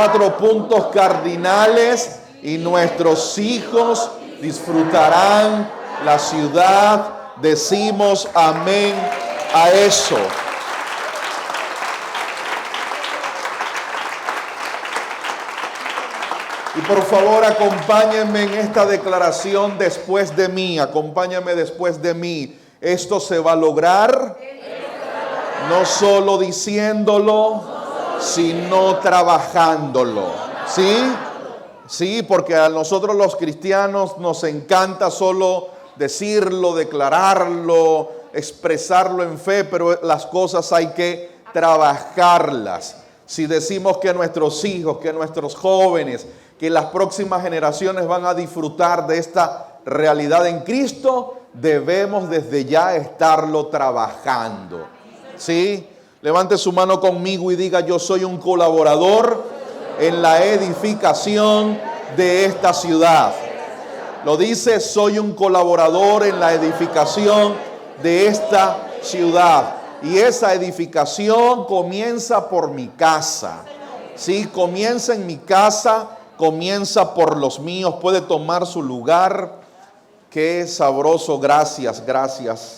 4 puntos cardinales y nuestros hijos disfrutarán la ciudad. Decimos amén a eso. Y por favor, acompáñenme en esta declaración después de mí. Acompáñame después de mí. Esto se va a lograr no solo diciéndolo, sino trabajándolo. ¿Sí? Sí, porque a nosotros los cristianos nos encanta solo decirlo, declararlo, expresarlo en fe, pero las cosas hay que trabajarlas. Si decimos que nuestros hijos, que nuestros jóvenes, que las próximas generaciones van a disfrutar de esta realidad en Cristo, debemos desde ya estarlo trabajando. ¿Sí? Levante su mano conmigo y diga: yo soy un colaborador en la edificación de esta ciudad. Lo dice: soy un colaborador en la edificación de esta ciudad. Y esa edificación comienza por mi casa. Sí, comienza en mi casa, comienza por los míos. Puede tomar su lugar. Qué sabroso. Gracias, gracias.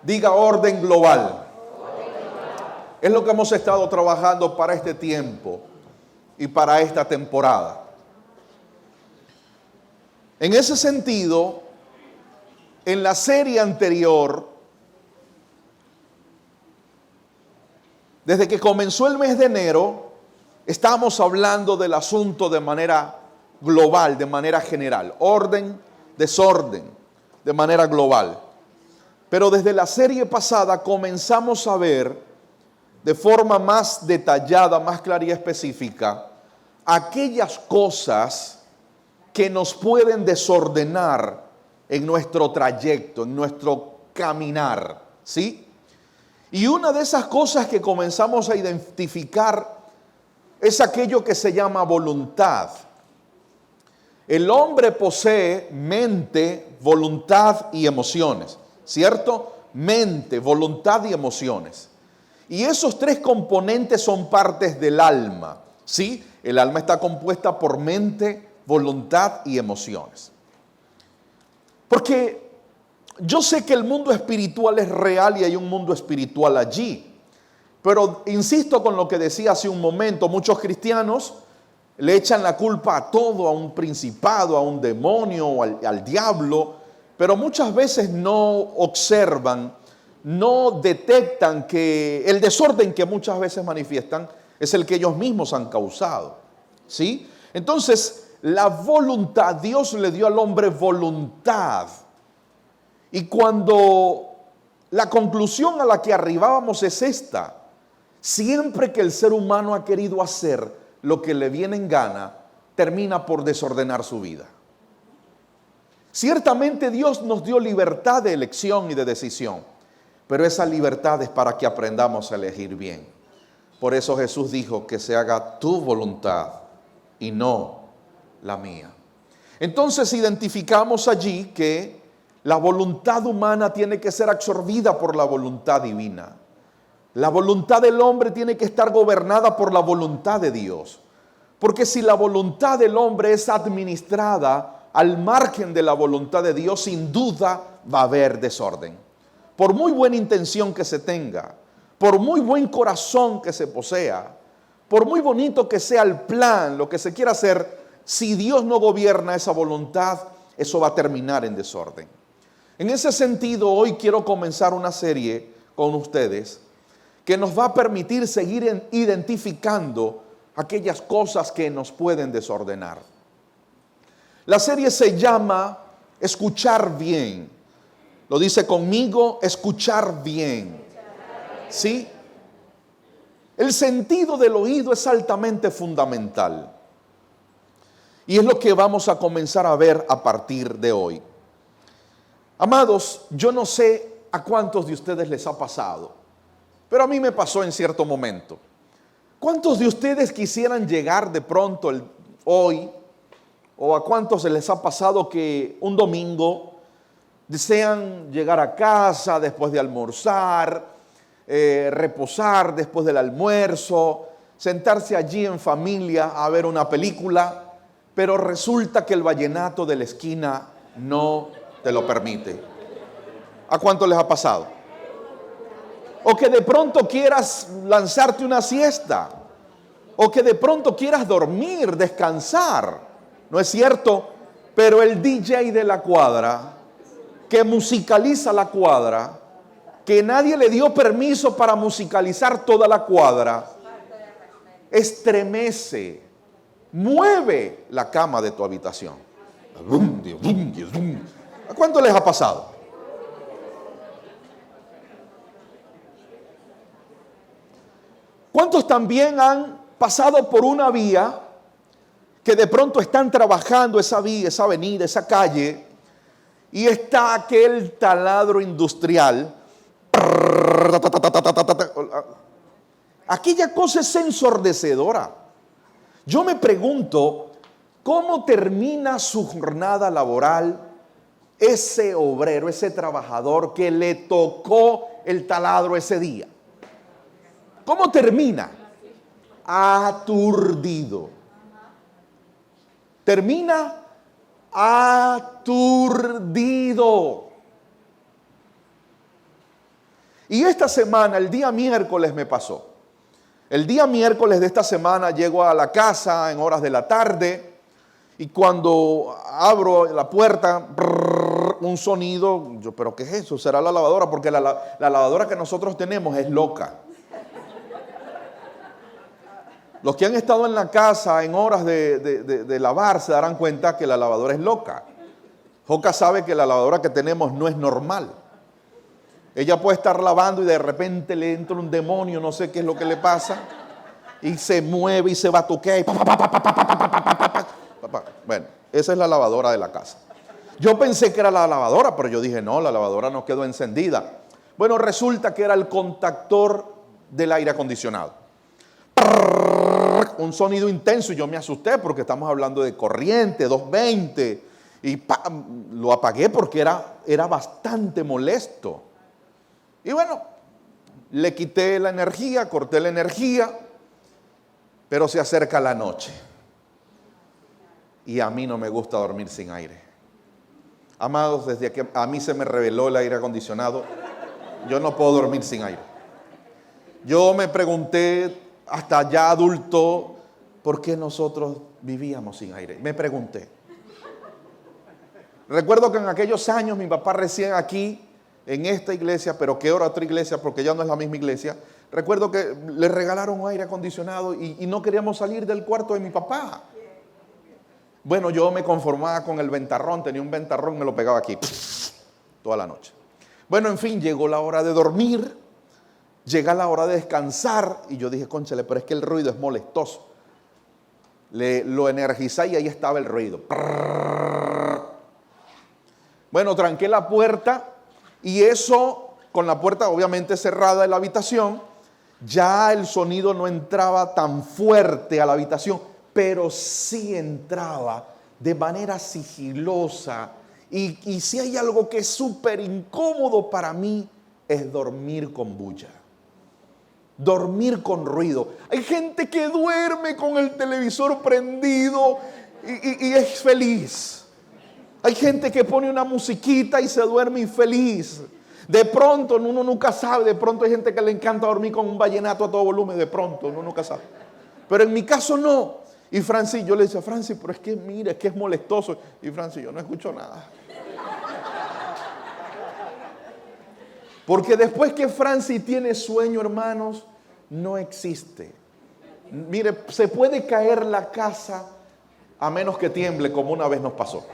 Diga: orden global. Es lo que hemos estado trabajando para este tiempo y para esta temporada. En ese sentido, en la serie anterior, desde que comenzó el mes de enero, estamos hablando del asunto de manera global, de manera general. Orden, desorden, de manera global. Pero desde la serie pasada comenzamos a ver de forma más detallada, más clara y específica, aquellas cosas que nos pueden desordenar en nuestro trayecto, en nuestro caminar, ¿sí? Y una de esas cosas que comenzamos a identificar es aquello que se llama voluntad. El hombre posee mente, voluntad y emociones, ¿cierto? Mente, voluntad y emociones. Y esos tres componentes son partes del alma, ¿sí? El alma está compuesta por mente, voluntad y emociones. Porque yo sé que el mundo espiritual es real y hay un mundo espiritual allí. Pero insisto con lo que decía hace un momento, muchos cristianos le echan la culpa a todo, a un principado, a un demonio, al diablo, pero muchas veces no observan, no detectan que el desorden que muchas veces manifiestan es el que ellos mismos han causado, ¿sí? Entonces, la voluntad, Dios le dio al hombre voluntad. Y cuando la conclusión a la que arribábamos es esta: siempre que el ser humano ha querido hacer lo que le viene en gana, termina por desordenar su vida. Ciertamente Dios nos dio libertad de elección y de decisión, pero esa libertad es para que aprendamos a elegir bien. Por eso Jesús dijo: que se haga tu voluntad y no la mía. Entonces identificamos allí que la voluntad humana tiene que ser absorbida por la voluntad divina. La voluntad del hombre tiene que estar gobernada por la voluntad de Dios. Porque si la voluntad del hombre es administrada al margen de la voluntad de Dios, sin duda va a haber desorden. Por muy buena intención que se tenga, por muy buen corazón que se posea, por muy bonito que sea el plan, lo que se quiera hacer, si Dios no gobierna esa voluntad, eso va a terminar en desorden. En ese sentido, hoy quiero comenzar una serie con ustedes que nos va a permitir seguir identificando aquellas cosas que nos pueden desordenar. La serie se llama Escuchar Bien. Lo dice conmigo: escuchar bien. ¿Sí? El sentido del oído es altamente fundamental. Y es lo que vamos a comenzar a ver a partir de hoy. Amados, yo no sé a cuántos de ustedes les ha pasado, pero a mí me pasó en cierto momento. ¿Cuántos de ustedes quisieran llegar de pronto hoy? ¿O a cuántos se les ha pasado que un domingo desean llegar a casa después de almorzar reposar después del almuerzo, sentarse allí en familia a ver una película, pero resulta que el vallenato de la esquina no te lo permite. ¿A cuánto les ha pasado? O que de pronto quieras lanzarte una siesta, o que de pronto quieras dormir, descansar, ¿no es cierto? Pero el DJ de la cuadra, que musicaliza la cuadra, que nadie le dio permiso para musicalizar toda la cuadra, estremece, mueve la cama de tu habitación. ¿A cuánto les ha pasado? ¿Cuántos también han pasado por una vía que de pronto están trabajando esa vía, esa avenida, esa calle, y está aquel taladro industrial? Aquella cosa es ensordecedora. Yo me pregunto, ¿cómo termina su jornada laboral ese obrero, ese trabajador que le tocó el taladro ese día? ¿Cómo termina? Aturdido. Termina aturdido. Y esta semana, el día miércoles me pasó. El día miércoles de esta semana llego a la casa en horas de la tarde y cuando abro la puerta, un sonido, yo, ¿pero qué es eso? ¿Será la lavadora? Porque la lavadora que nosotros tenemos es loca. Los que han estado en la casa en horas de lavar se darán cuenta que la lavadora es loca. Joca sabe que la lavadora que tenemos no es normal. Ella puede estar lavando y de repente le entra un demonio, no sé qué es lo que le pasa, y se mueve y se batuquea y bueno, esa es la lavadora de la casa. Yo pensé que era la lavadora, pero yo dije, no, la lavadora no quedó encendida. Bueno, resulta que era el contactor del aire acondicionado. Un sonido intenso y yo me asusté porque estamos hablando de corriente, 220, y lo apagué porque era bastante molesto. Y bueno, le quité la energía, corté la energía, pero se acerca la noche. Y a mí no me gusta dormir sin aire. Amados, desde que a mí se me reveló el aire acondicionado, yo no puedo dormir sin aire. Yo me pregunté, hasta ya adulto, ¿por qué nosotros vivíamos sin aire? Me pregunté. Recuerdo que en aquellos años mi papá recién aquí, en esta iglesia, pero que ahora otra iglesia, porque ya no es la misma iglesia, recuerdo que le regalaron un aire acondicionado y no queríamos salir del cuarto de mi papá. Bueno, yo me conformaba con el ventarrón, tenía un ventarrón, me lo pegaba aquí, toda la noche. Bueno, en fin, llegó la hora de dormir, llega la hora de descansar, y yo dije, cónchale, pero es que el ruido es molestoso. Lo energizé y ahí estaba el ruido. Bueno, tranqué la puerta, y eso, con la puerta obviamente cerrada de la habitación, ya el sonido no entraba tan fuerte a la habitación, pero sí entraba de manera sigilosa. Y si hay algo que es súper incómodo para mí, es dormir con bulla. Dormir con ruido. Hay gente que duerme con el televisor prendido y es feliz. Hay gente que pone una musiquita y se duerme infeliz. De pronto, uno nunca sabe, de pronto hay gente que le encanta dormir con un vallenato a todo volumen, de pronto, uno nunca sabe. Pero en mi caso no. Y Francis, yo le decía, Francis, pero es que mira, es que es molestoso. Y Francis, yo no escucho nada. Porque después que Francis tiene sueño, hermanos, no existe. Mire, se puede caer la casa a menos que tiemble, como una vez nos pasó.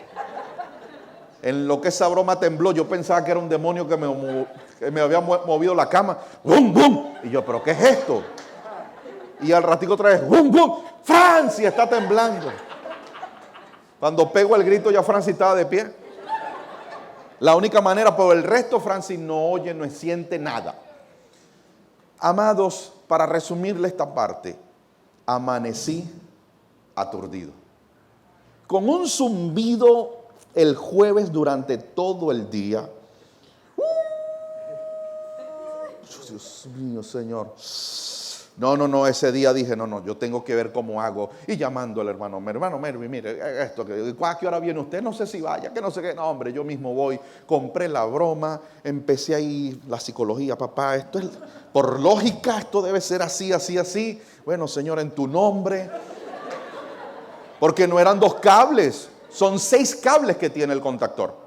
En lo que esa broma tembló, yo pensaba que era un demonio que me había movido la cama. ¡Bum, bum! Y yo, ¿pero qué es esto? Y al ratico otra vez, ¡bum, bum! ¡Francis está temblando! Cuando pego el grito, ya Francis estaba de pie. La única manera, por el resto, Francis no oye, no siente nada. Amados, para resumirle esta parte, amanecí aturdido. Con un zumbido el jueves durante todo el día. Dios mío, Señor. No, ese día dije, no, yo tengo que ver cómo hago. Y llamando al hermano Mervin, mire, esto, ¿a qué hora viene usted? No sé si vaya, que no sé qué. No, hombre, yo mismo voy. Compré la broma, empecé ahí la psicología, papá, esto es, por lógica, esto debe ser así, así, así. Bueno, Señor, en tu nombre. Porque no eran 2 cables, son 6 cables que tiene el contactor.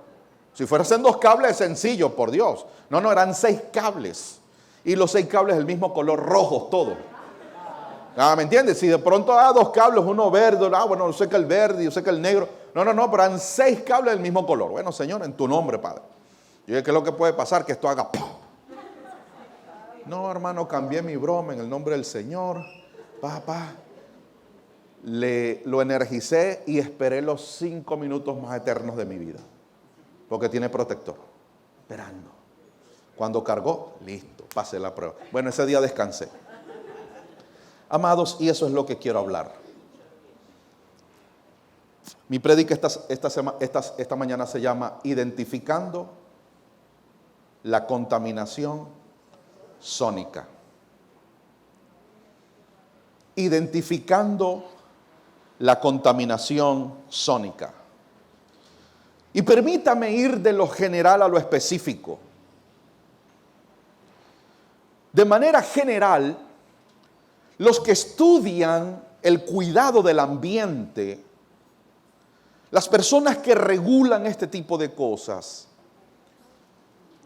Si fuesen 2 cables es sencillo, por Dios. No, eran 6 cables. Y los 6 cables del mismo color, rojos todos. ¿Me entiendes? Si de pronto 2 cables, uno verde, bueno, yo sé que el verde, yo sé que el negro. No, pero eran 6 cables del mismo color. Bueno, Señor, en tu nombre, Padre. Yo dije, ¿qué es lo que puede pasar? Que esto haga ¡pum! No, hermano, cambié mi broma en el nombre del Señor. Papá. Lo energicé y esperé los 5 minutos más eternos de mi vida. Porque tiene protector. Esperando. Cuando cargó, listo, pasé la prueba. Bueno, ese día descansé. Amados, y eso es lo que quiero hablar. Mi prédica esta mañana se llama Identificando la contaminación sónica. Identificando la contaminación sónica. Y permítame ir de lo general a lo específico. De manera general, los que estudian el cuidado del ambiente, las personas que regulan este tipo de cosas,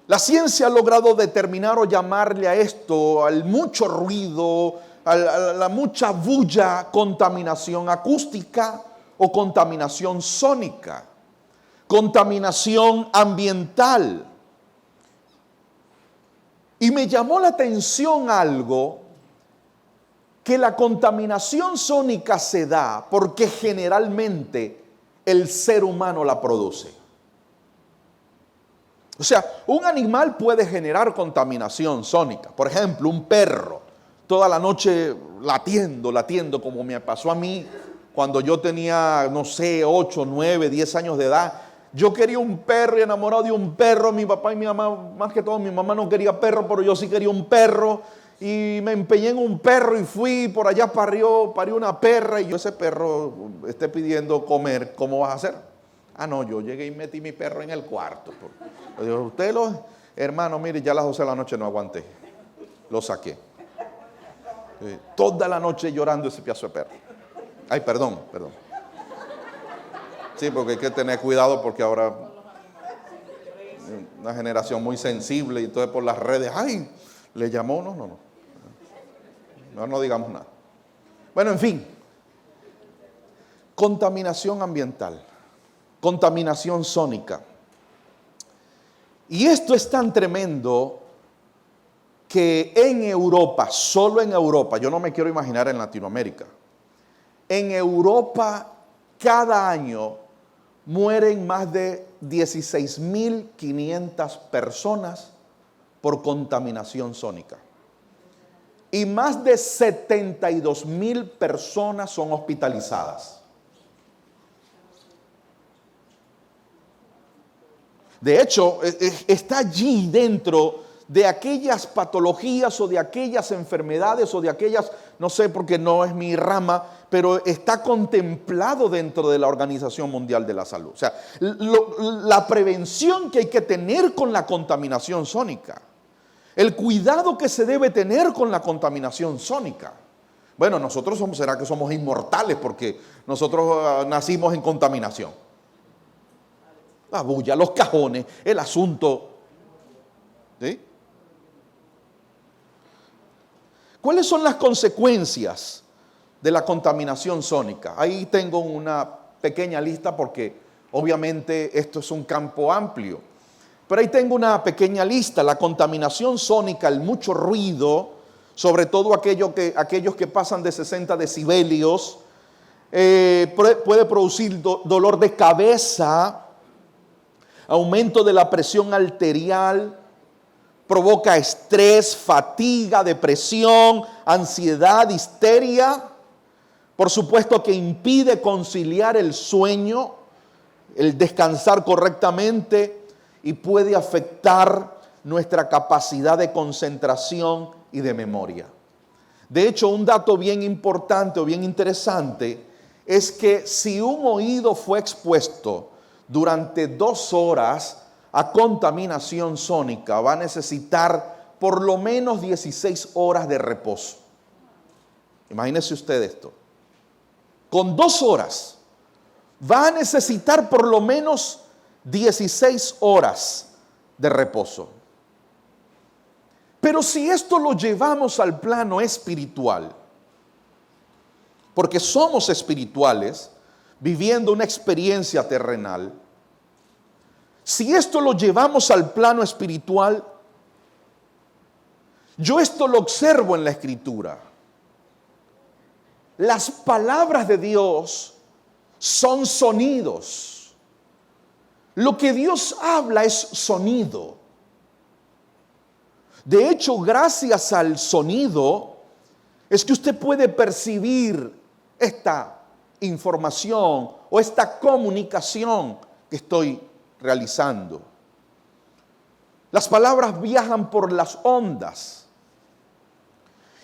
la ciencia ha logrado determinar o llamarle a esto, al mucho ruido, a la mucha bulla, contaminación acústica o contaminación sónica, contaminación ambiental. Y me llamó la atención algo, que la contaminación sónica se da porque generalmente el ser humano la produce. O sea, un animal puede generar contaminación sónica. Por ejemplo, un perro, toda la noche latiendo, como me pasó a mí cuando yo tenía, no sé, 8, 9, 10 años de edad. Yo quería un perro y enamorado de un perro. Mi papá y mi mamá, más que todo, mi mamá no quería perro, pero yo sí quería un perro. Y me empeñé en un perro y fui, por allá parió una perra. Y yo, ese perro esté pidiendo comer, ¿cómo vas a hacer? No, yo llegué y metí mi perro en el cuarto. Usted hermano, mire, ya a las 12 de la noche no aguanté. Lo saqué. Toda la noche llorando ese pedazo de perro. Ay, perdón. Sí, porque hay que tener cuidado porque ahora una generación muy sensible y entonces por las redes, ay, le llamó, no digamos nada. Bueno, en fin, contaminación ambiental, contaminación sónica. Y esto es tan tremendo que en Europa, solo en Europa, yo no me quiero imaginar en Latinoamérica, en Europa cada año mueren más de 16.500 personas por contaminación sónica. Y más de 72.000 personas son hospitalizadas. De hecho, está allí dentro de aquellas patologías o de aquellas enfermedades o de aquellas, no sé porque no es mi rama, pero está contemplado dentro de la Organización Mundial de la Salud. O sea, la prevención que hay que tener con la contaminación sónica, el cuidado que se debe tener con la contaminación sónica. Bueno, nosotros será que somos inmortales porque nosotros nacimos en contaminación. La bulla, los cajones, el asunto. ¿Sí? ¿Cuáles son las consecuencias de la contaminación sónica? Ahí tengo una pequeña lista porque obviamente esto es un campo amplio. Pero ahí tengo una pequeña lista. La contaminación sónica, el mucho ruido, sobre todo aquellos que pasan de 60 decibelios, puede producir dolor de cabeza, aumento de la presión arterial, provoca estrés, fatiga, depresión, ansiedad, histeria. Por supuesto que impide conciliar el sueño, el descansar correctamente y puede afectar nuestra capacidad de concentración y de memoria. De hecho, un dato bien importante o bien interesante es que si un oído fue expuesto durante 2 horas a contaminación sónica, va a necesitar por lo menos 16 horas de reposo. Imagínese usted esto. Con 2 horas va a necesitar por lo menos 16 horas de reposo. Pero si esto lo llevamos al plano espiritual, porque somos espirituales, viviendo una experiencia terrenal, si esto lo llevamos al plano espiritual, yo esto lo observo en la Escritura. Las palabras de Dios son sonidos. Lo que Dios habla es sonido. De hecho, gracias al sonido, es que usted puede percibir esta información o esta comunicación que estoy realizando. Las palabras viajan por las ondas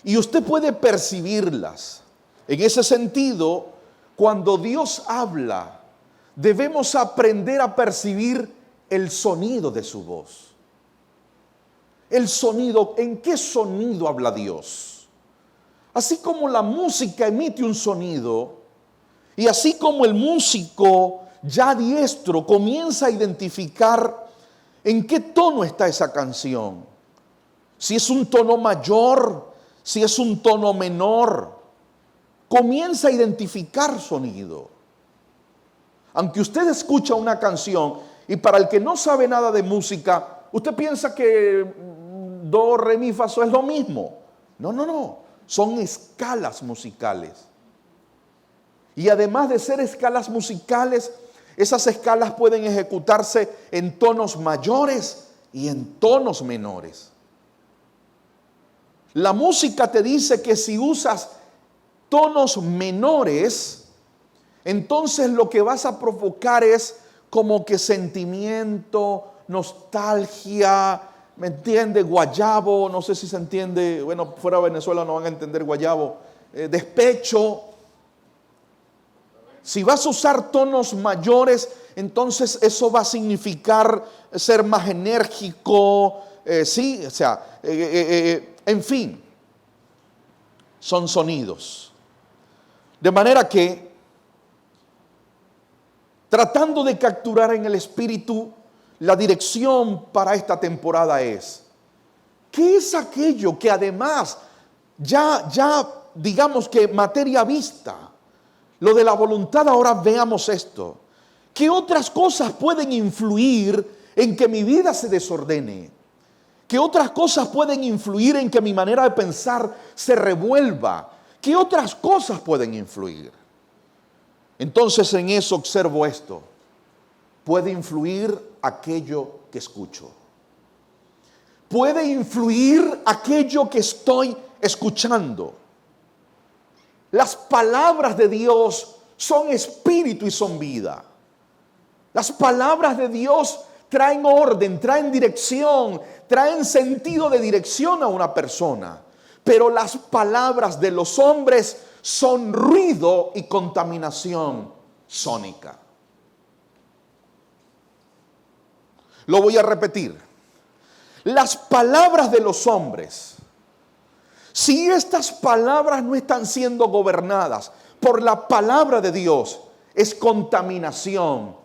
y usted puede percibirlas. En ese sentido, cuando Dios habla, debemos aprender a percibir el sonido de su voz. El sonido, ¿en qué sonido habla Dios? Así como la música emite un sonido, y así como el músico ya diestro comienza a identificar en qué tono está esa canción, si es un tono mayor, si es un tono menor, comienza a identificar sonido. Aunque usted escucha una canción y para el que no sabe nada de música, usted piensa que do, re, mi, fa, sol es lo mismo. No. Son escalas musicales. Y además de ser escalas musicales, esas escalas pueden ejecutarse en tonos mayores y en tonos menores. La música te dice que si usas tonos menores, entonces lo que vas a provocar es como que sentimiento, nostalgia, ¿me entiende? Guayabo, no sé si se entiende, bueno, fuera de Venezuela no van a entender guayabo, despecho. Si vas a usar tonos mayores, entonces eso va a significar ser más enérgico, sí, o sea, en fin, son sonidos. De manera que, tratando de capturar en el espíritu, la dirección para esta temporada es, ¿qué es aquello que además ya digamos que materia vista? Lo de la voluntad, ahora veamos esto. ¿Qué otras cosas pueden influir en que mi vida se desordene? ¿Qué otras cosas pueden influir en que mi manera de pensar se revuelva? ¿Qué otras cosas pueden influir? Entonces en eso observo esto. Puede influir aquello que escucho. Puede influir aquello que estoy escuchando. Las palabras de Dios son espíritu y son vida. Las palabras de Dios traen orden, traen dirección, traen sentido de dirección a una persona. Pero las palabras de los hombres son ruido y contaminación sónica. Lo voy a repetir. Las palabras de los hombres, si estas palabras no están siendo gobernadas por la palabra de Dios, es contaminación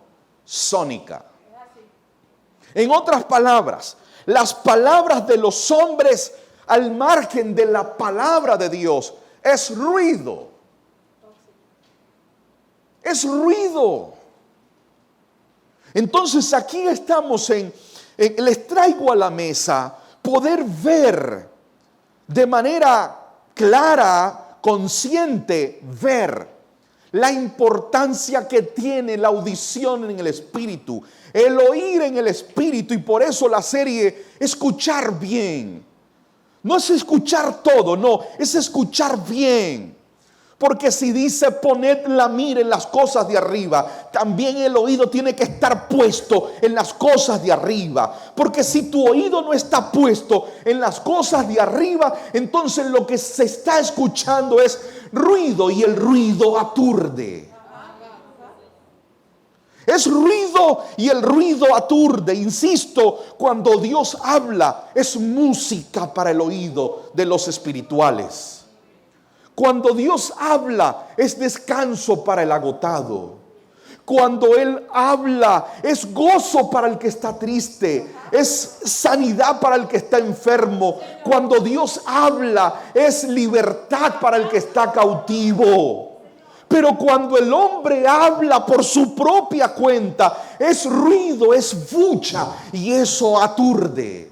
sónica. En otras palabras, las palabras de los hombres al margen de la palabra de Dios es ruido. Es ruido. Entonces aquí estamos les traigo a la mesa poder ver de manera clara, consciente, ver la importancia que tiene la audición en el espíritu, el oír en el espíritu, y por eso la serie Escuchar Bien. No es escuchar todo, no, es escuchar bien. Porque si dice poned la mira en las cosas de arriba, también el oído tiene que estar puesto en las cosas de arriba. Porque si tu oído no está puesto en las cosas de arriba, entonces lo que se está escuchando es ruido, y el ruido aturde. Es ruido y el ruido aturde. Insisto, cuando Dios habla es música para el oído de los espirituales. Cuando Dios habla es descanso para el agotado. Cuando Él habla es gozo para el que está triste, es sanidad para el que está enfermo. Cuando Dios habla es libertad para el que está cautivo. Pero cuando el hombre habla por su propia cuenta, es ruido, es bulla, y eso aturde.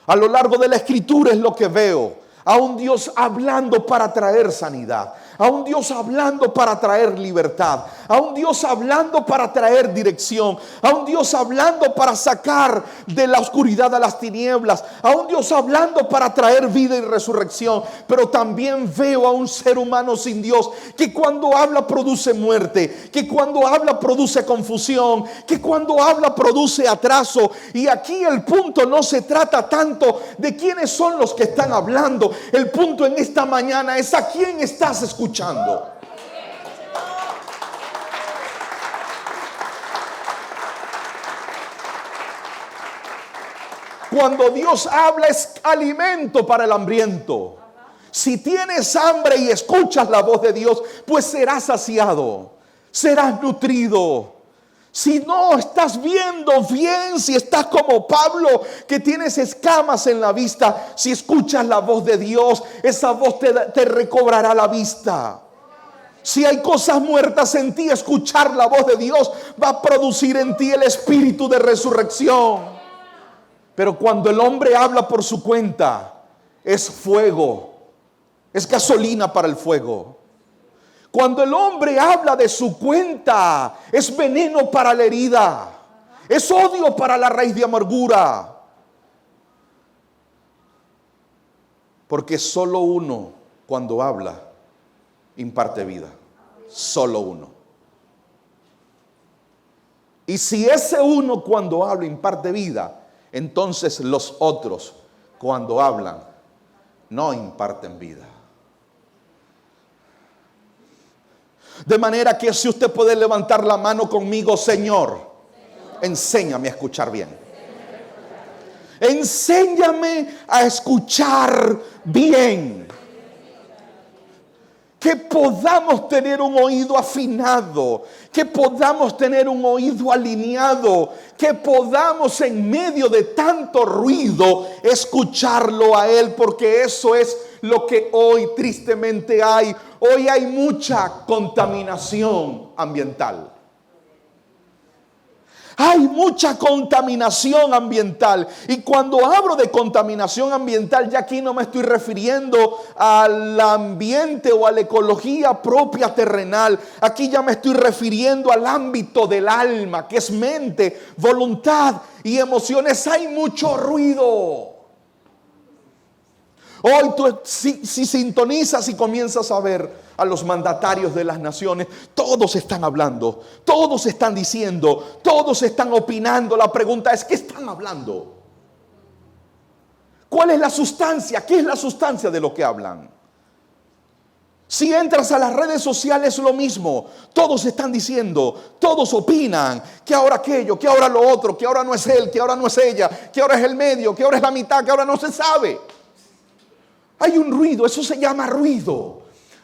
A lo largo de la Escritura es lo que veo. A un Dios hablando para traer sanidad, a un Dios hablando para traer libertad, a un Dios hablando para traer dirección, a un Dios hablando para sacar de la oscuridad a las tinieblas, a un Dios hablando para traer vida y resurrección. Pero también veo a un ser humano sin Dios que cuando habla produce muerte, que cuando habla produce confusión, que cuando habla produce atraso. Y aquí el punto no se trata tanto de quiénes son los que están hablando. El punto en esta mañana es a quién estás escuchando. Cuando Dios habla es alimento para el hambriento. Si tienes hambre y escuchas la voz de Dios, pues serás saciado, serás nutrido. Si no estás viendo bien, si estás como Pablo, que tienes escamas en la vista, si escuchas la voz de Dios, esa voz te recobrará la vista. Si hay cosas muertas en ti, escuchar la voz de Dios va a producir en ti el espíritu de resurrección. Pero cuando el hombre habla por su cuenta, es fuego, es gasolina para el fuego. Cuando el hombre habla de su cuenta, es veneno para la herida, es odio para la raíz de amargura. Porque solo uno, cuando habla, imparte vida. Solo uno. Y si ese uno cuando habla imparte vida, entonces los otros cuando hablan no imparten vida. De manera que si usted puede levantar la mano conmigo, Señor, enséñame a escuchar bien. Enséñame a escuchar bien. Que podamos tener un oído afinado, que podamos tener un oído alineado, que podamos en medio de tanto ruido escucharlo a Él, porque eso es lo que hoy tristemente hay. Hoy hay mucha contaminación ambiental. Hay mucha contaminación ambiental. Y cuando hablo de contaminación ambiental, ya aquí no me estoy refiriendo al ambiente o a la ecología propia terrenal. Aquí ya me estoy refiriendo al ámbito del alma, que es mente, voluntad y emociones. Hay mucho ruido. Hoy tú si sintonizas y comienzas a ver a los mandatarios de las naciones, todos están hablando, todos están diciendo, todos están opinando. La pregunta es, ¿qué están hablando? ¿Cuál es la sustancia? ¿Qué es la sustancia de lo que hablan? Si entras a las redes sociales, lo mismo. Todos están diciendo, todos opinan, que ahora aquello, que ahora lo otro, que ahora no es él, que ahora no es ella, que ahora es el medio, que ahora es la mitad, que ahora no se sabe. Hay un ruido, eso se llama ruido.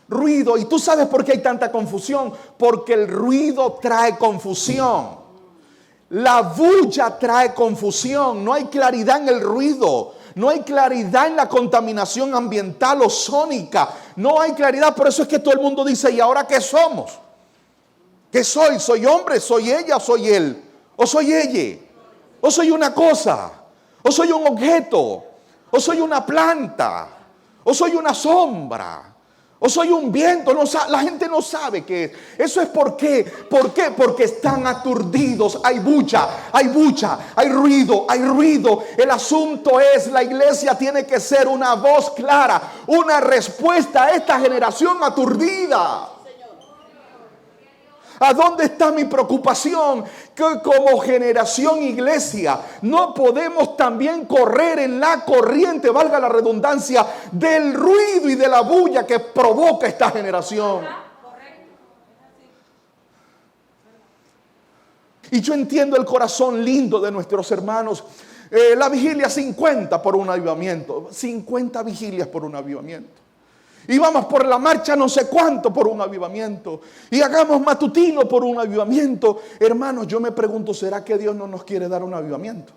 Ruido, y tú sabes por qué hay tanta confusión, porque el ruido trae confusión. La bulla trae confusión, no hay claridad en el ruido, no hay claridad en la contaminación ambiental o sónica, no hay claridad. Por eso es que todo el mundo dice, ¿y ahora qué somos? ¿Qué soy? ¿Soy hombre? ¿Soy ella? ¿Soy él? ¿O soy ella? ¿O soy una cosa? ¿O soy un objeto? ¿O soy una planta? ¿O soy una sombra? O soy un viento, la gente no sabe qué es. Eso es ¿por qué? ¿Por qué? Porque están aturdidos. Hay bulla, hay ruido, hay ruido. El asunto es, la iglesia tiene que ser una voz clara, una respuesta a esta generación aturdida. ¿A dónde está mi preocupación? Que como generación iglesia no podemos también correr en la corriente, valga la redundancia, del ruido y de la bulla que provoca esta generación. Y yo entiendo el corazón lindo de nuestros hermanos. La vigilia 50 por un avivamiento, 50 vigilias por un avivamiento. Y vamos por la marcha no sé cuánto por un avivamiento. Y hagamos matutino por un avivamiento. Hermanos, yo me pregunto, ¿será que Dios no nos quiere dar un avivamiento?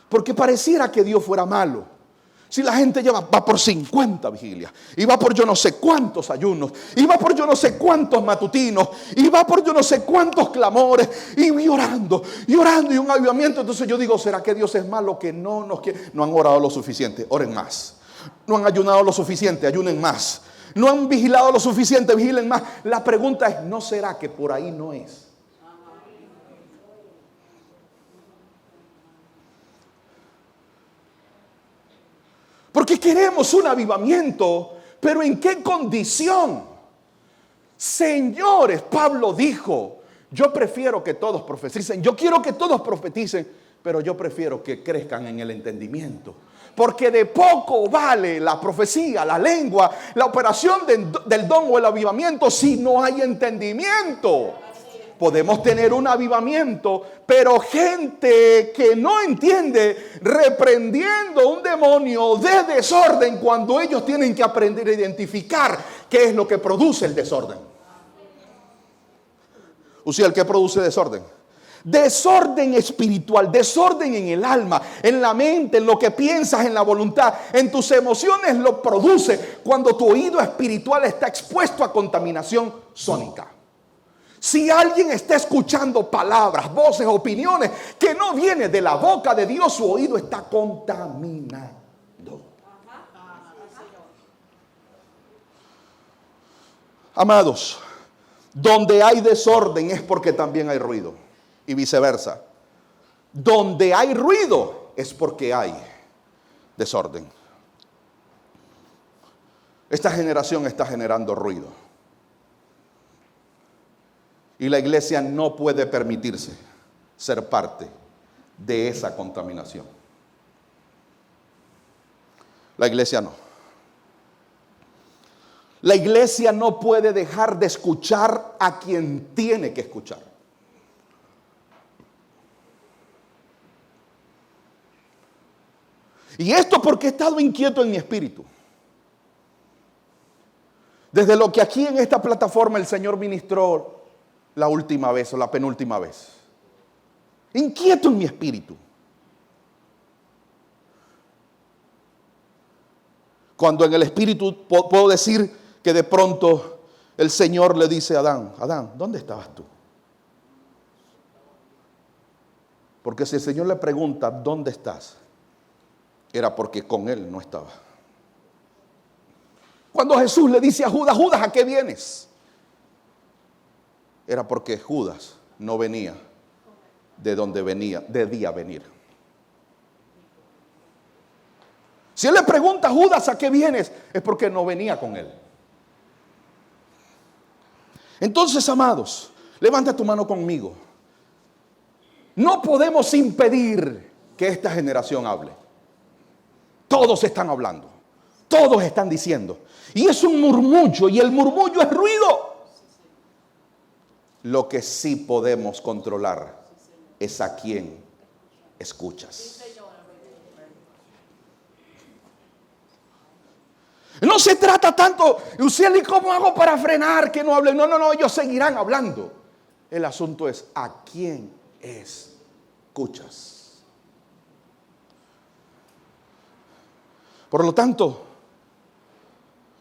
Porque pareciera que Dios fuera malo. Si la gente va por 50 vigilias, y va por yo no sé cuántos ayunos, y va por yo no sé cuántos matutinos, y va por yo no sé cuántos clamores, y llorando, y un avivamiento. Entonces yo digo, ¿será que Dios es malo que no nos quiere? No han orado lo suficiente, oren más. No han ayunado lo suficiente, ayunen más. No han vigilado lo suficiente, vigilen más. La pregunta es, ¿no será que por ahí no es? Porque queremos un avivamiento, pero ¿en qué condición? Señores, Pablo dijo, yo prefiero que todos profeticen. Yo quiero que todos profeticen, pero yo prefiero que crezcan en el entendimiento. Porque de poco vale la profecía, la lengua, la operación del don o el avivamiento si no hay entendimiento. Podemos tener un avivamiento, pero gente que no entiende reprendiendo un demonio de desorden cuando ellos tienen que aprender a identificar qué es lo que produce el desorden. ¿Usted el que produce desorden? Desorden espiritual, desorden en el alma, en la mente, en lo que piensas, en la voluntad, en tus emociones lo produce cuando tu oído espiritual está expuesto a contaminación sónica. Si alguien está escuchando palabras, voces, opiniones que no vienen de la boca de Dios, su oído está contaminado. Amados, donde hay desorden es porque también hay ruido. Y viceversa. Donde hay ruido es porque hay desorden. Esta generación está generando ruido. Y la iglesia no puede permitirse ser parte de esa contaminación. La iglesia no. La iglesia no puede dejar de escuchar a quien tiene que escuchar. Y esto porque he estado inquieto en mi espíritu. Desde lo que aquí en esta plataforma el Señor ministró la última vez o la penúltima vez. Inquieto en mi espíritu. Cuando en el espíritu puedo decir que de pronto el Señor le dice a Adán, Adán, ¿dónde estabas tú? Porque si el Señor le pregunta, ¿dónde estás? Era porque con él no estaba. Cuando Jesús le dice a Judas, Judas, ¿a qué vienes? Era porque Judas no venía de donde debía venir. Si él le pregunta a Judas, ¿a qué vienes? Es porque no venía con él. Entonces, amados, levanta tu mano conmigo. No podemos impedir que esta generación hable. Todos están hablando, todos están diciendo. Y es un murmullo, y el murmullo es ruido. Lo que sí podemos controlar es a quién escuchas. No se trata tanto, Uciel, ¿y cómo hago para frenar que no hablen? No, ellos seguirán hablando. El asunto es a quién escuchas. Por lo tanto,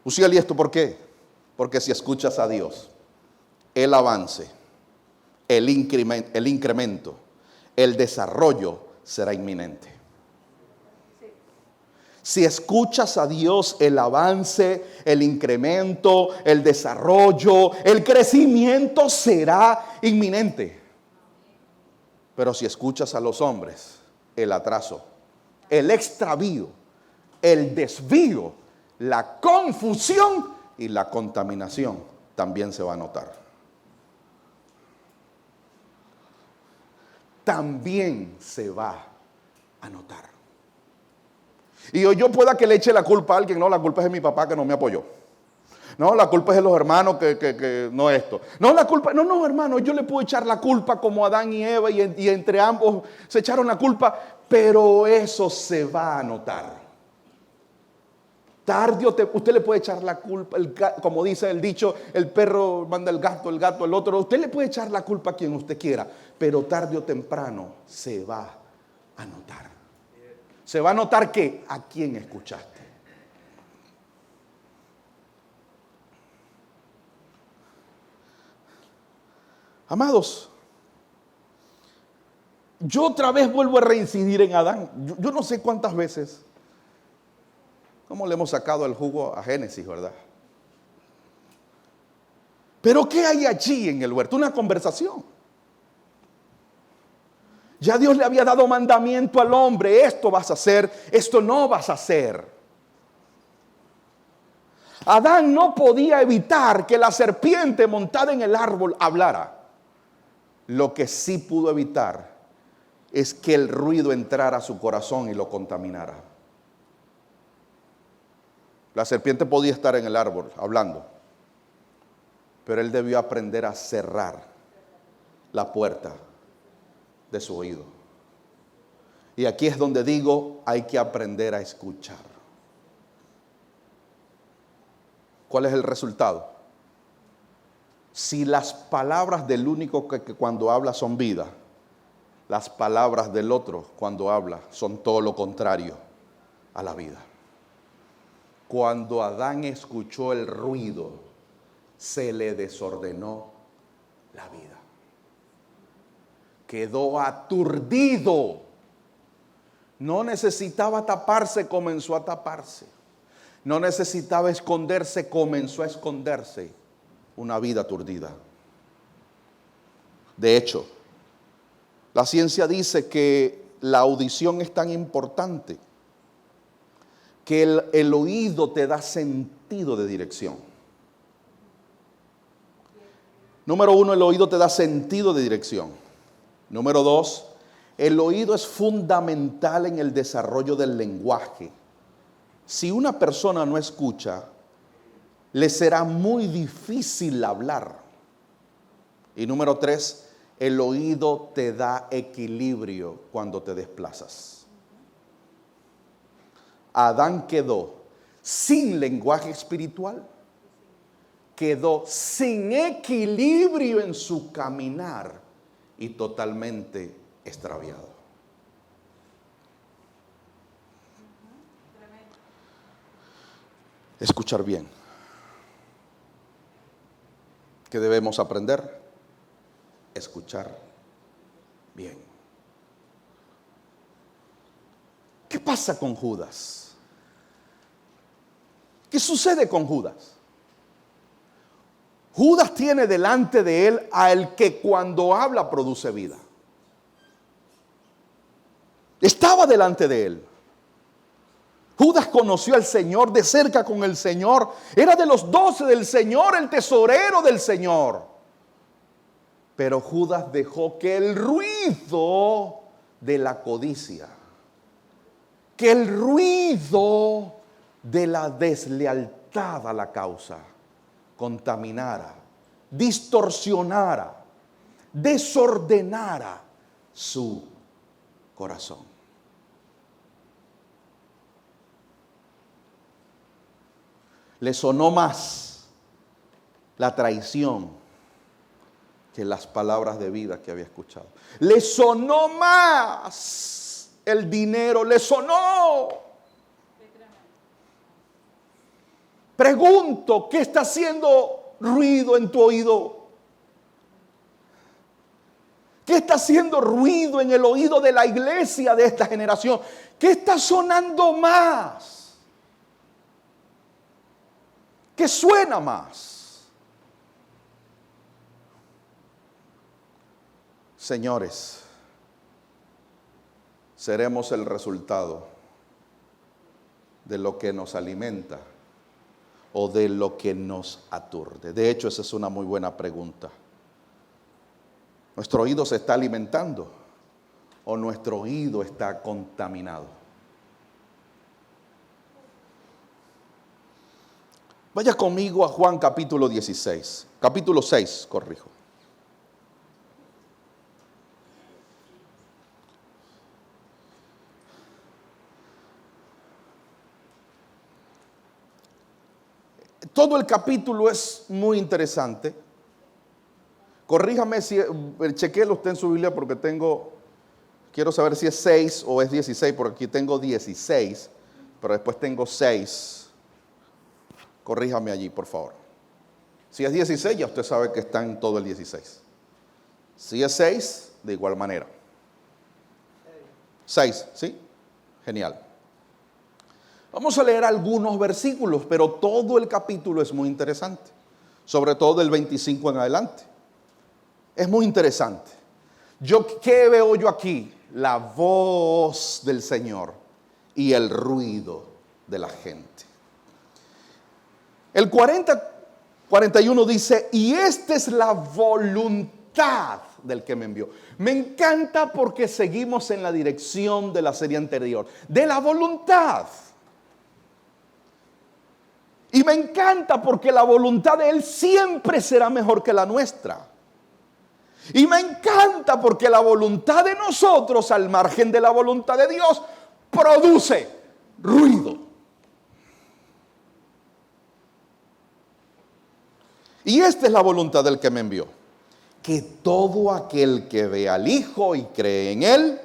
Uciel, ¿y esto por qué? Porque si escuchas a Dios, el avance, el incremento, el desarrollo será inminente. Si escuchas a Dios, el avance, el incremento, el desarrollo, el crecimiento será inminente. Pero si escuchas a los hombres, el atraso, el extravío, el desvío, la confusión y la contaminación también se va a notar. También se va a notar. Y yo pueda que le eche la culpa a alguien. No, la culpa es de mi papá que no me apoyó. No, la culpa es de los hermanos que no esto. No, la culpa, no, hermano, yo le puedo echar la culpa como Adán y Eva y entre ambos se echaron la culpa, pero eso se va a notar. Tarde usted le puede echar la culpa, como dice el dicho, el perro manda el gato el otro. Usted le puede echar la culpa a quien usted quiera, pero tarde o temprano se va a notar. Se va a notar que a quién escuchaste. Amados, yo otra vez vuelvo a reincidir en Adán. Yo no sé cuántas veces, cómo le hemos sacado el jugo a Génesis, ¿verdad? Pero ¿qué hay allí en el huerto? Una conversación. Ya Dios le había dado mandamiento al hombre: esto vas a hacer, esto no vas a hacer. Adán no podía evitar que la serpiente montada en el árbol hablara. Lo que sí pudo evitar es que el ruido entrara a su corazón y lo contaminara. La serpiente podía estar en el árbol hablando, pero él debió aprender a cerrar la puerta de su oído. Y aquí es donde digo, hay que aprender a escuchar. ¿Cuál es el resultado? Si las palabras del único que cuando habla son vida, las palabras del otro cuando habla son todo lo contrario a la vida. Cuando Adán escuchó el ruido, se le desordenó la vida. Quedó aturdido. No necesitaba taparse, comenzó a taparse. No necesitaba esconderse, comenzó a esconderse. Una vida aturdida. De hecho, la ciencia dice que la audición es tan importante que el oído te da sentido de dirección. Número 1, el oído te da sentido de dirección. Número 2, el oído es fundamental en el desarrollo del lenguaje. Si una persona no escucha, le será muy difícil hablar. Y número 3, el oído te da equilibrio cuando te desplazas. Adán quedó sin lenguaje espiritual, quedó sin equilibrio en su caminar y totalmente extraviado. Escuchar bien. ¿Qué debemos aprender? Escuchar bien. ¿Qué pasa con Judas? ¿Qué sucede con Judas? Judas tiene delante de él al que cuando habla produce vida. Estaba delante de él. Judas conoció al Señor, de cerca con el Señor. Era de los 12 del Señor, el tesorero del Señor. Pero Judas dejó que el ruido de la codicia, que el ruido de la deslealtad a la causa, contaminara, distorsionara, desordenara su corazón. Le sonó más la traición que las palabras de vida que había escuchado. Le sonó más el dinero, le sonó. Pregunto, ¿qué está haciendo ruido en tu oído? ¿Qué está haciendo ruido en el oído de la iglesia de esta generación? ¿Qué está sonando más? ¿Qué suena más? Señores, seremos el resultado de lo que nos alimenta o de lo que nos aturde. De hecho, esa es una muy buena pregunta. ¿Nuestro oído se está alimentando o nuestro oído está contaminado? Vaya conmigo a Juan capítulo 16, capítulo 6, corrijo. Todo el capítulo es muy interesante. Corríjame si, chequéelo usted en su Biblia porque quiero saber si es 6 o es 16, porque aquí tengo 16, pero después tengo 6. Corríjame allí, por favor. Si es 16, ya usted sabe que está en todo el 16. Si es 6, de igual manera. 6, ¿sí? Genial. Vamos a leer algunos versículos, pero todo el capítulo es muy interesante, sobre todo del 25 en adelante. Es muy interesante. ¿Qué veo yo aquí? La voz del Señor y el ruido de la gente. El 41 dice, y esta es la voluntad del que me envió. Me encanta porque seguimos en la dirección de la serie anterior, de la voluntad. Y me encanta porque la voluntad de Él siempre será mejor que la nuestra. Y me encanta porque la voluntad de nosotros, al margen de la voluntad de Dios, produce ruido. Y esta es la voluntad del que me envió: que todo aquel que ve al Hijo y cree en Él,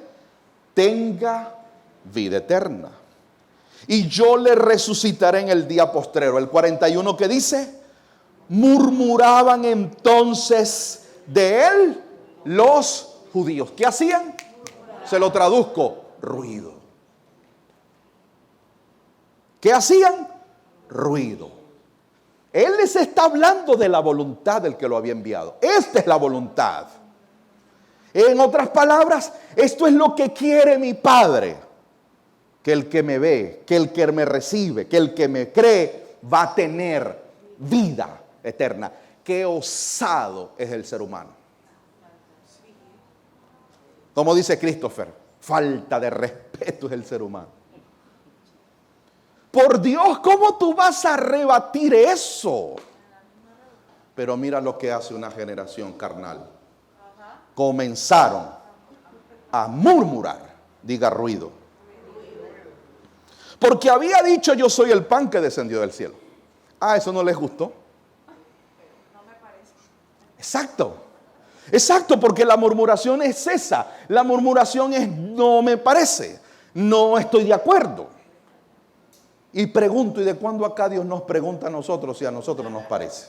tenga vida eterna. Y yo le resucitaré en el día postrero. El 41 que dice, murmuraban entonces de Él los judíos. ¿Qué hacían? Se lo traduzco, ruido. ¿Qué hacían? Ruido. Él les está hablando de la voluntad del que lo había enviado. Esta es la voluntad. En otras palabras, esto es lo que quiere mi Padre. Que el que me ve, que el que me recibe, que el que me cree va a tener vida eterna. Qué osado es el ser humano. Como dice Christopher, falta de respeto es el ser humano. Por Dios, ¿cómo tú vas a rebatir eso? Pero mira lo que hace una generación carnal. Comenzaron a murmurar, diga ruido. Porque había dicho, yo soy el pan que descendió del cielo. Eso no les gustó. No me parece. Exacto, porque la murmuración es esa. La murmuración es no me parece, no estoy de acuerdo. Y pregunto, ¿y de cuándo acá Dios nos pregunta a nosotros si a nosotros nos parece?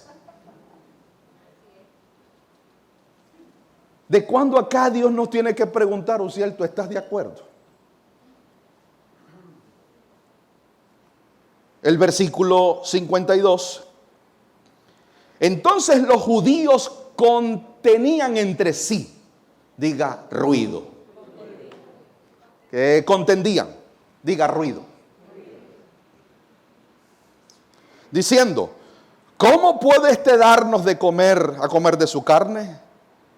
¿De cuándo acá Dios nos tiene que preguntar, Uziel, tú estás de acuerdo? El versículo 52. Entonces los judíos contenían entre sí, diga ruido. Que contendían, diga ruido. Diciendo, ¿cómo puede darnos a comer de su carne?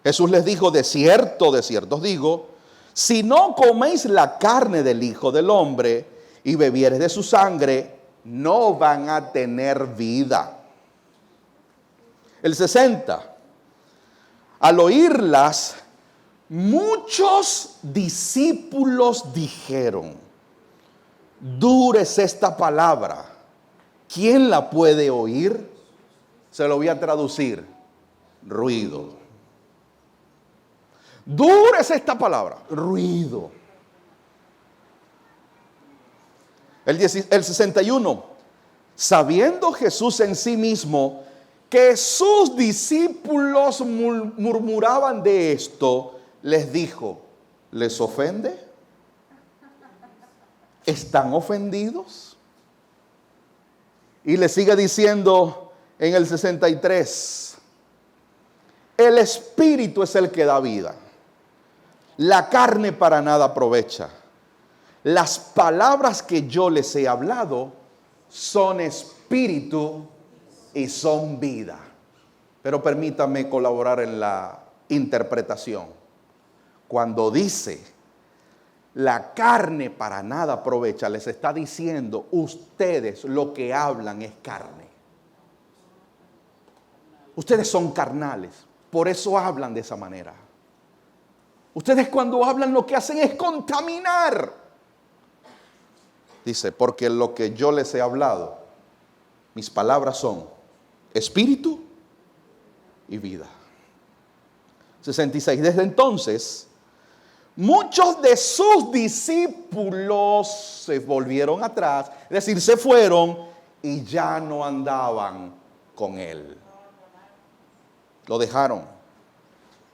Jesús les dijo, de cierto os digo, si no coméis la carne del Hijo del Hombre y bebieres de su sangre, no van a tener vida. El 60. Al oírlas, muchos discípulos dijeron, dura es esta palabra, ¿quién la puede oír? Se lo voy a traducir, ruido. Dura es esta palabra, ruido. El 61, sabiendo Jesús en sí mismo que sus discípulos murmuraban de esto, les dijo, ¿les ofende? ¿Están ofendidos? Y le sigue diciendo en el 63, el espíritu es el que da vida. La carne para nada aprovecha. Las palabras que yo les he hablado son espíritu y son vida. Pero permítame colaborar en la interpretación. Cuando dice la carne para nada aprovecha, les está diciendo ustedes lo que hablan es carne. Ustedes son carnales, por eso hablan de esa manera. Ustedes cuando hablan lo que hacen es contaminar. Dice, porque lo que yo les he hablado, mis palabras son espíritu y vida. 66. Desde entonces, muchos de sus discípulos se volvieron atrás, es decir, se fueron y ya no andaban con él. Lo dejaron,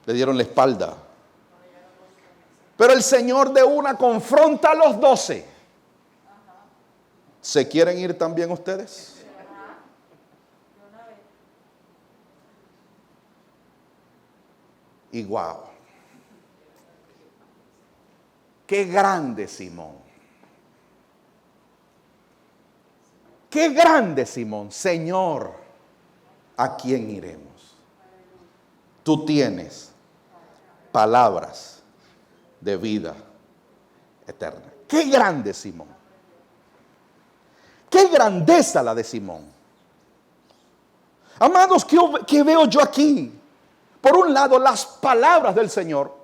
le dieron la espalda. Pero el Señor de una confronta a los 12. ¿Se quieren ir también ustedes? Y wow, qué grande Simón. Qué grande Simón. Señor, ¿a quién iremos? Tú tienes palabras de vida eterna. Qué grande Simón. Qué grandeza la de Simón. Amados, ¿qué veo yo aquí? Por un lado, las palabras del Señor,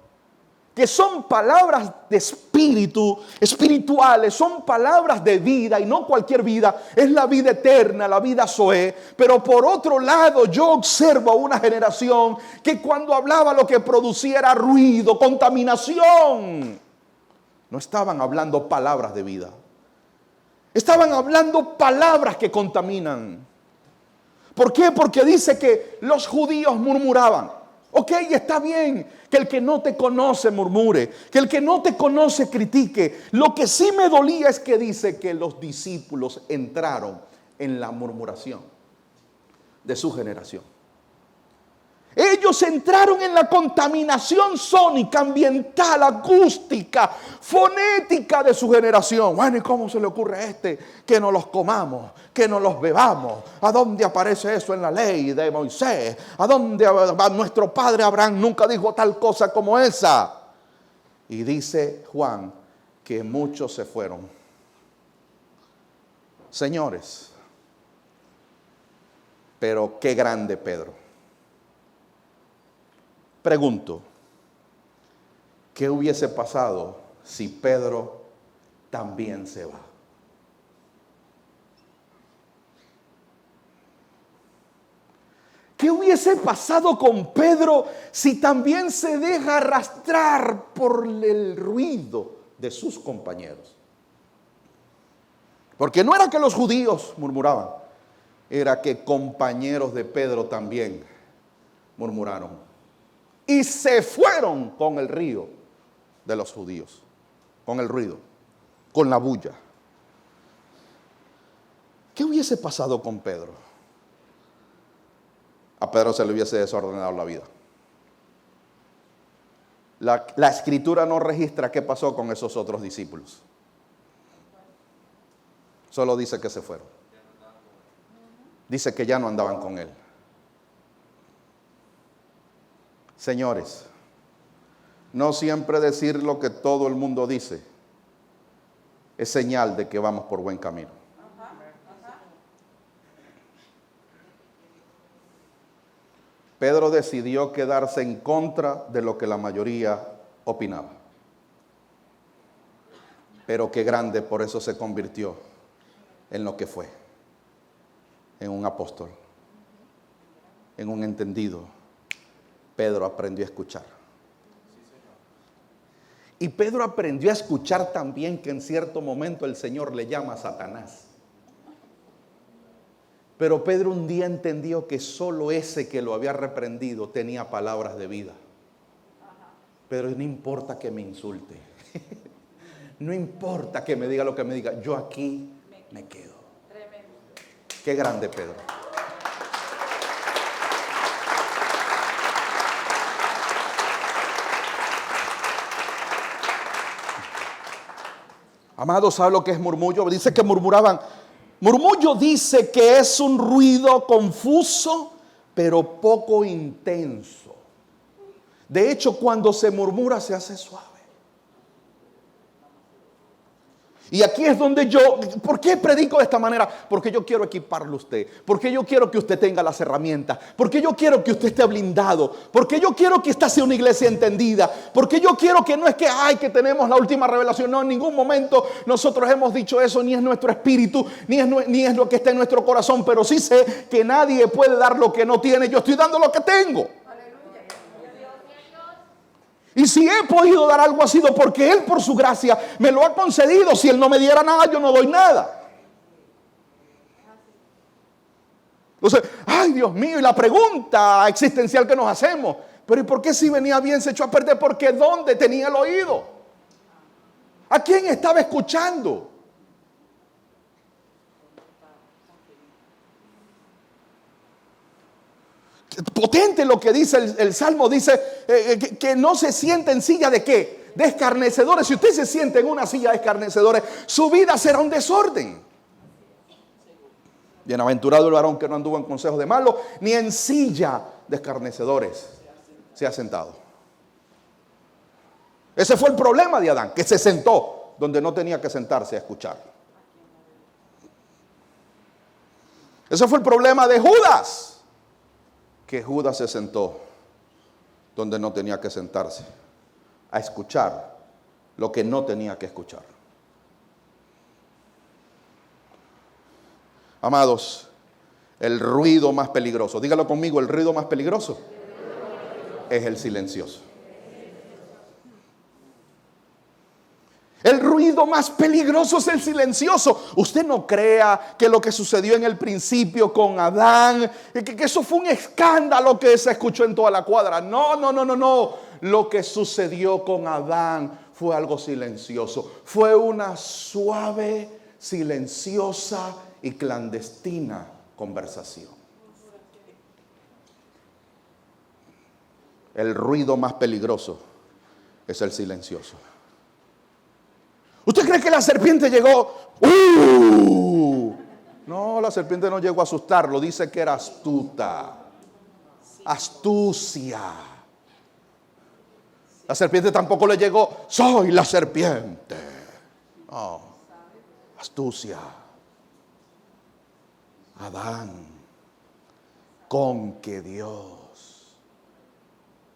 que son palabras de espíritu, espirituales, son palabras de vida y no cualquier vida, es la vida eterna, la vida Zoé. Pero por otro lado, yo observo a una generación que cuando hablaba lo que producía era ruido, contaminación. No estaban hablando palabras de vida. Estaban hablando palabras que contaminan. ¿Por qué? Porque dice que los judíos murmuraban. Ok, está bien que el que no te conoce murmure, que el que no te conoce critique. Lo que sí me dolía es que dice que los discípulos entraron en la murmuración de su generación. Ellos entraron en la contaminación sónica, ambiental, acústica, fonética de su generación. Bueno, ¿y cómo se le ocurre a este que no los comamos, que no los bebamos? ¿A dónde aparece eso en la ley de Moisés? ¿A dónde nuestro padre Abraham nunca dijo tal cosa como esa? Y dice Juan que muchos se fueron. Señores, pero qué grande Pedro. Pregunto, ¿qué hubiese pasado si Pedro también se va? ¿Qué hubiese pasado con Pedro si también se deja arrastrar por el ruido de sus compañeros? Porque no era que los judíos murmuraban, era que compañeros de Pedro también murmuraron. Y se fueron con el río de los judíos, con el ruido, con la bulla. ¿Qué hubiese pasado con Pedro? A Pedro se le hubiese desordenado la vida. La escritura no registra qué pasó con esos otros discípulos. Solo dice que se fueron. Dice que ya no andaban con él. Señores, no siempre decir lo que todo el mundo dice es señal de que vamos por buen camino. Pedro decidió quedarse en contra de lo que la mayoría opinaba. Pero qué grande, por eso se convirtió en lo que fue, en un apóstol, en un entendido. Pedro aprendió a escuchar. Y Pedro aprendió a escuchar también que en cierto momento el Señor le llama a Satanás. Pero Pedro un día entendió que solo ese que lo había reprendido tenía palabras de vida. Pero no importa que me insulte. No importa que me diga lo que me diga. Yo aquí me quedo. Qué grande, Pedro. Amados, ¿sabe lo que es murmullo? Dice que murmuraban. Murmullo dice que es un ruido confuso, pero poco intenso. De hecho, cuando se murmura se hace suave. Y aquí es donde ¿por qué predico de esta manera? Porque yo quiero equiparlo a usted. Porque yo quiero que usted tenga las herramientas. Porque yo quiero que usted esté blindado. Porque yo quiero que esta sea una iglesia entendida. Porque yo quiero que no es que tenemos la última revelación. No, en ningún momento nosotros hemos dicho eso. Ni es nuestro espíritu, ni es lo que está en nuestro corazón. Pero sí sé que nadie puede dar lo que no tiene. Yo estoy dando lo que tengo. Y si he podido dar algo ha sido porque Él por su gracia me lo ha concedido. Si Él no me diera nada, yo no doy nada. Entonces, ay Dios mío, y la pregunta existencial que nos hacemos, pero ¿y por qué si venía bien se echó a perder? Porque ¿dónde tenía el oído? ¿A quién estaba escuchando? Potente lo que dice el Salmo, dice que no se sienta en silla de ¿qué? De escarnecedores. Si usted se siente en una silla de escarnecedores, su vida será un desorden. Bienaventurado el varón que no anduvo en consejos de malos, ni en silla de escarnecedores se ha sentado. Ese fue el problema de Adán, que se sentó donde no tenía que sentarse a escuchar. Ese fue el problema de Judas, que Judas se sentó donde no tenía que sentarse a escuchar lo que no tenía que escuchar. Amados, el ruido más peligroso, dígalo conmigo, el ruido más peligroso es el silencioso. El ruido más peligroso es el silencioso. Usted no crea que lo que sucedió en el principio con Adán, que eso fue un escándalo que se escuchó en toda la cuadra. No. Lo que sucedió con Adán fue algo silencioso. Fue una suave, silenciosa y clandestina conversación. El ruido más peligroso es el silencioso. ¿Usted cree que la serpiente llegó? No, la serpiente no llegó a asustarlo. Dice que era astuta. Astucia. La serpiente tampoco le llegó. Soy la serpiente. No. Astucia. Adán. Con que Dios.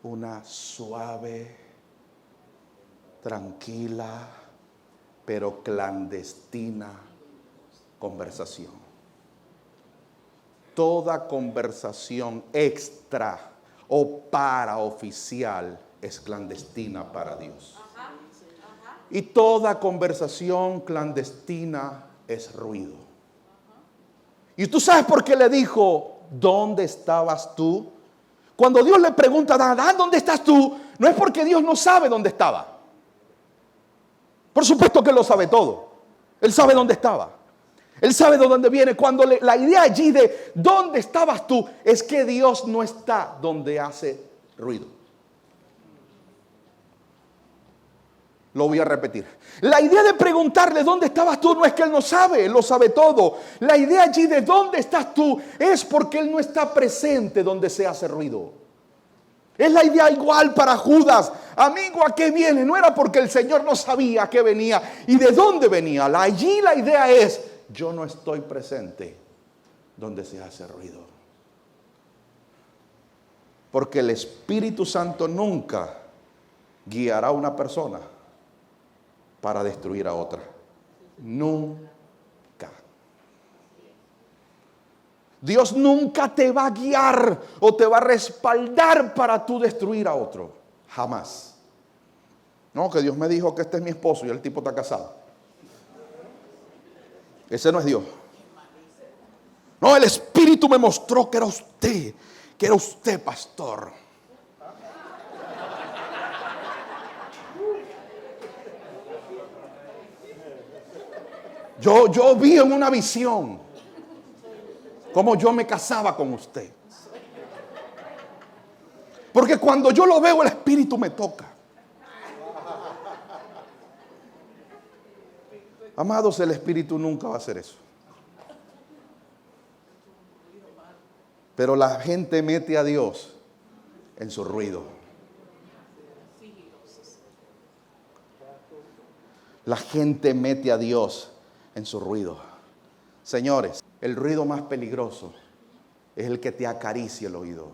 Una suave, tranquila, pero clandestina conversación. Toda conversación extra o paraoficial es clandestina para Dios. Y toda conversación clandestina es ruido. ¿Y tú sabes por qué le dijo, ¿dónde estabas tú? Cuando Dios le pregunta a Adán, ¿dónde estás tú? No es porque Dios no sabe dónde estaba. Por supuesto que lo sabe todo. Él sabe dónde estaba. Él sabe de dónde viene. Cuando la idea allí de dónde estabas tú es que Dios no está donde hace ruido. Lo voy a repetir. La idea de preguntarle dónde estabas tú no es que Él no sabe, Él lo sabe todo. La idea allí de dónde estás tú es porque Él no está presente donde se hace ruido. Es la idea igual para Judas. Amigo, ¿a qué viene? No era porque el Señor no sabía a qué venía y de dónde venía. Allí la idea es, yo no estoy presente donde se hace ruido. Porque el Espíritu Santo nunca guiará a una persona para destruir a otra. Nunca. Dios nunca te va a guiar o te va a respaldar para tú destruir a otro. Jamás. No, que Dios me dijo que este es mi esposo y el tipo está casado. Ese no es Dios. No, el Espíritu me mostró que era usted, pastor. Yo vi en una visión. cómo yo me casaba con usted. Porque cuando yo lo veo, el Espíritu me toca. Amados, el Espíritu nunca va a hacer eso. Pero la gente mete a Dios en su ruido. La gente mete a Dios en su ruido. Señores, el ruido más peligroso es el que te acaricia el oído.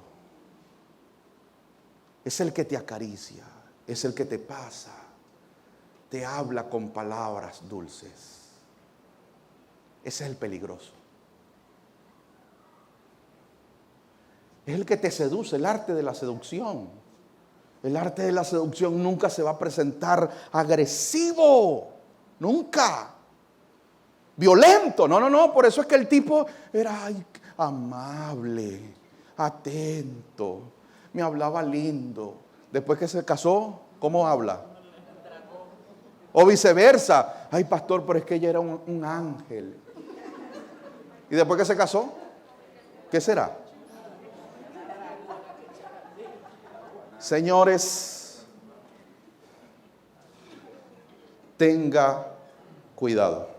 Es el que te acaricia, es el que te pasa, te habla con palabras dulces. Ese es el peligroso. Es el que te seduce, el arte de la seducción. El arte de la seducción nunca se va a presentar agresivo, nunca. Violento, no, por eso es que el tipo era amable, atento, me hablaba lindo. Después que se casó, ¿cómo habla? O viceversa, ay pastor, pero es que ella era un ángel. ¿Y después que se casó? ¿Qué será? Señores, tenga cuidado.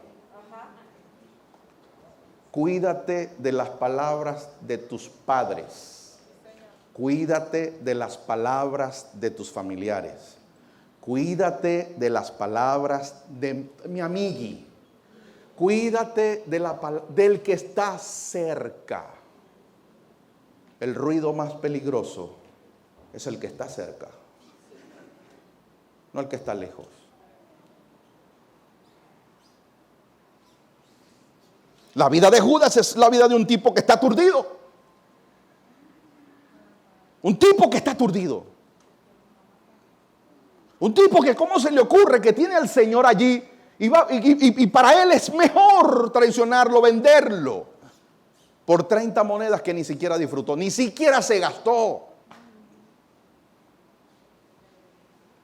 Cuídate de las palabras de tus padres. Cuídate de las palabras de tus familiares. Cuídate de las palabras de mi amigui. Cuídate del que está cerca. El ruido más peligroso es el que está cerca, no el que está lejos. La vida de Judas es la vida de un tipo que está aturdido. Un tipo que está aturdido. Un tipo que, ¿cómo se le ocurre que tiene al Señor allí y para él es mejor traicionarlo, venderlo por 30 monedas que ni siquiera disfrutó, ni siquiera se gastó?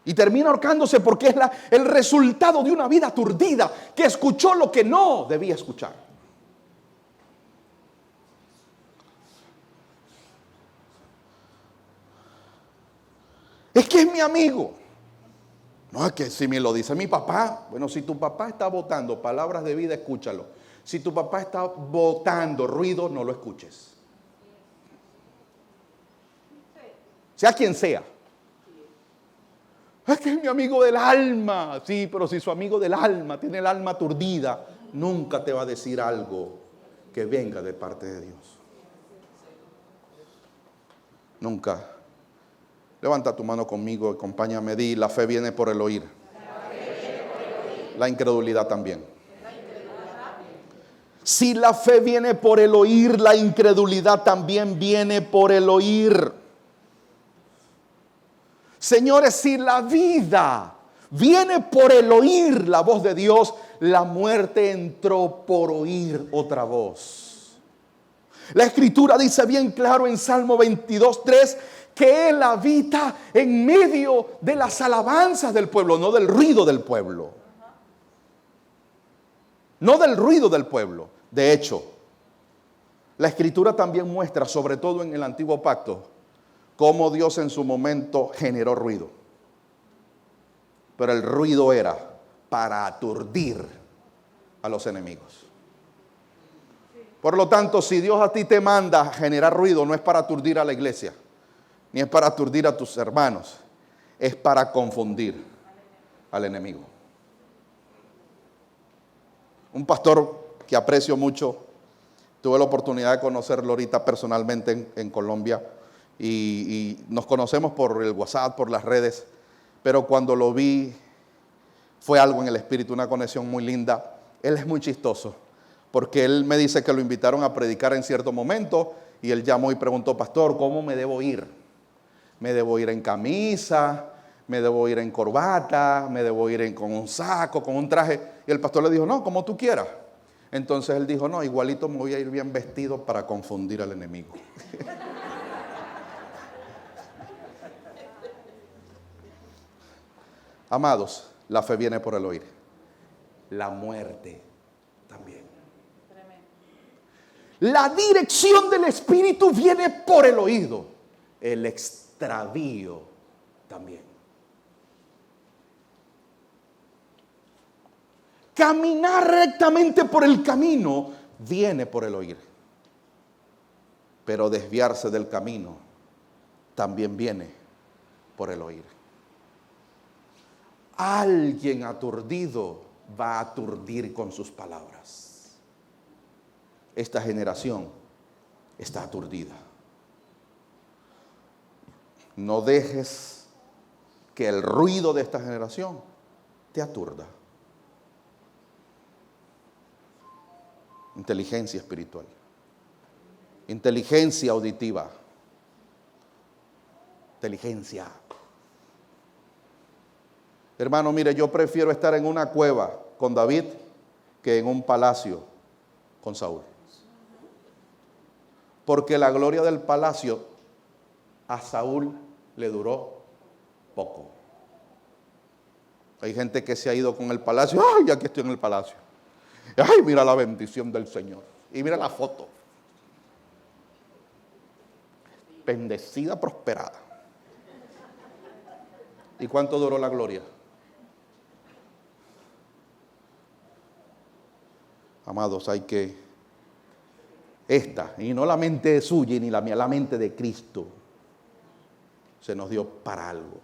Y termina ahorcándose porque es el resultado de una vida aturdida, que escuchó lo que no debía escuchar. Es que es mi amigo. No, es que si me lo dice mi papá. Bueno, si tu papá está botando palabras de vida, escúchalo. Si tu papá está botando ruido, no lo escuches. Sea quien sea. Es que es mi amigo del alma. Sí, pero si su amigo del alma tiene el alma aturdida, nunca te va a decir algo que venga de parte de Dios. Nunca. Levanta tu mano conmigo, acompáñame, di, la fe viene por el oír. La incredulidad también. Si la fe viene por el oír, la incredulidad también viene por el oír. Señores, si la vida viene por el oír la voz de Dios, la muerte entró por oír otra voz. La Escritura dice bien claro en Salmo 22:3 que Él habita en medio de las alabanzas del pueblo, no del ruido del pueblo. No del ruido del pueblo. De hecho, la Escritura también muestra, sobre todo en el Antiguo Pacto, cómo Dios en su momento generó ruido. Pero el ruido era para aturdir a los enemigos. Por lo tanto, si Dios a ti te manda a generar ruido, no es para aturdir a la iglesia, ni es para aturdir a tus hermanos, es para confundir al enemigo. Un pastor que aprecio mucho, tuve la oportunidad de conocerlo ahorita personalmente en Colombia, y nos conocemos por el WhatsApp, por las redes, pero cuando lo vi fue algo en el espíritu, una conexión muy linda. Él es muy chistoso, porque él me dice que lo invitaron a predicar en cierto momento, y él llamó y preguntó: pastor, ¿cómo me debo ir? ¿Me debo ir en camisa? ¿Me debo ir en corbata? ¿Me debo ir con un saco, con un traje? Y el pastor le dijo: no, como tú quieras. Entonces él dijo: no, igualito me voy a ir bien vestido para confundir al enemigo. Amados, la fe viene por el oír. La muerte también. La dirección del Espíritu viene por el oído. El extravío también. Caminar rectamente por el camino viene por el oír. Pero desviarse del camino también viene por el oír. Alguien aturdido va a aturdir con sus palabras. Esta generación está aturdida. No dejes que el ruido de esta generación te aturda. Inteligencia espiritual. Inteligencia auditiva. Inteligencia. Hermano, mire, yo prefiero estar en una cueva con David que en un palacio con Saúl. Porque la gloria del palacio a Saúl le duró poco. Hay gente que se ha ido con el palacio. ¡Ay, aquí estoy en el palacio! ¡Ay, mira la bendición del Señor! Y mira la foto. Bendecida, prosperada. ¿Y cuánto duró la gloria? Amados, hay que y no la mente suya ni la mía, la mente de Cristo, se nos dio para algo.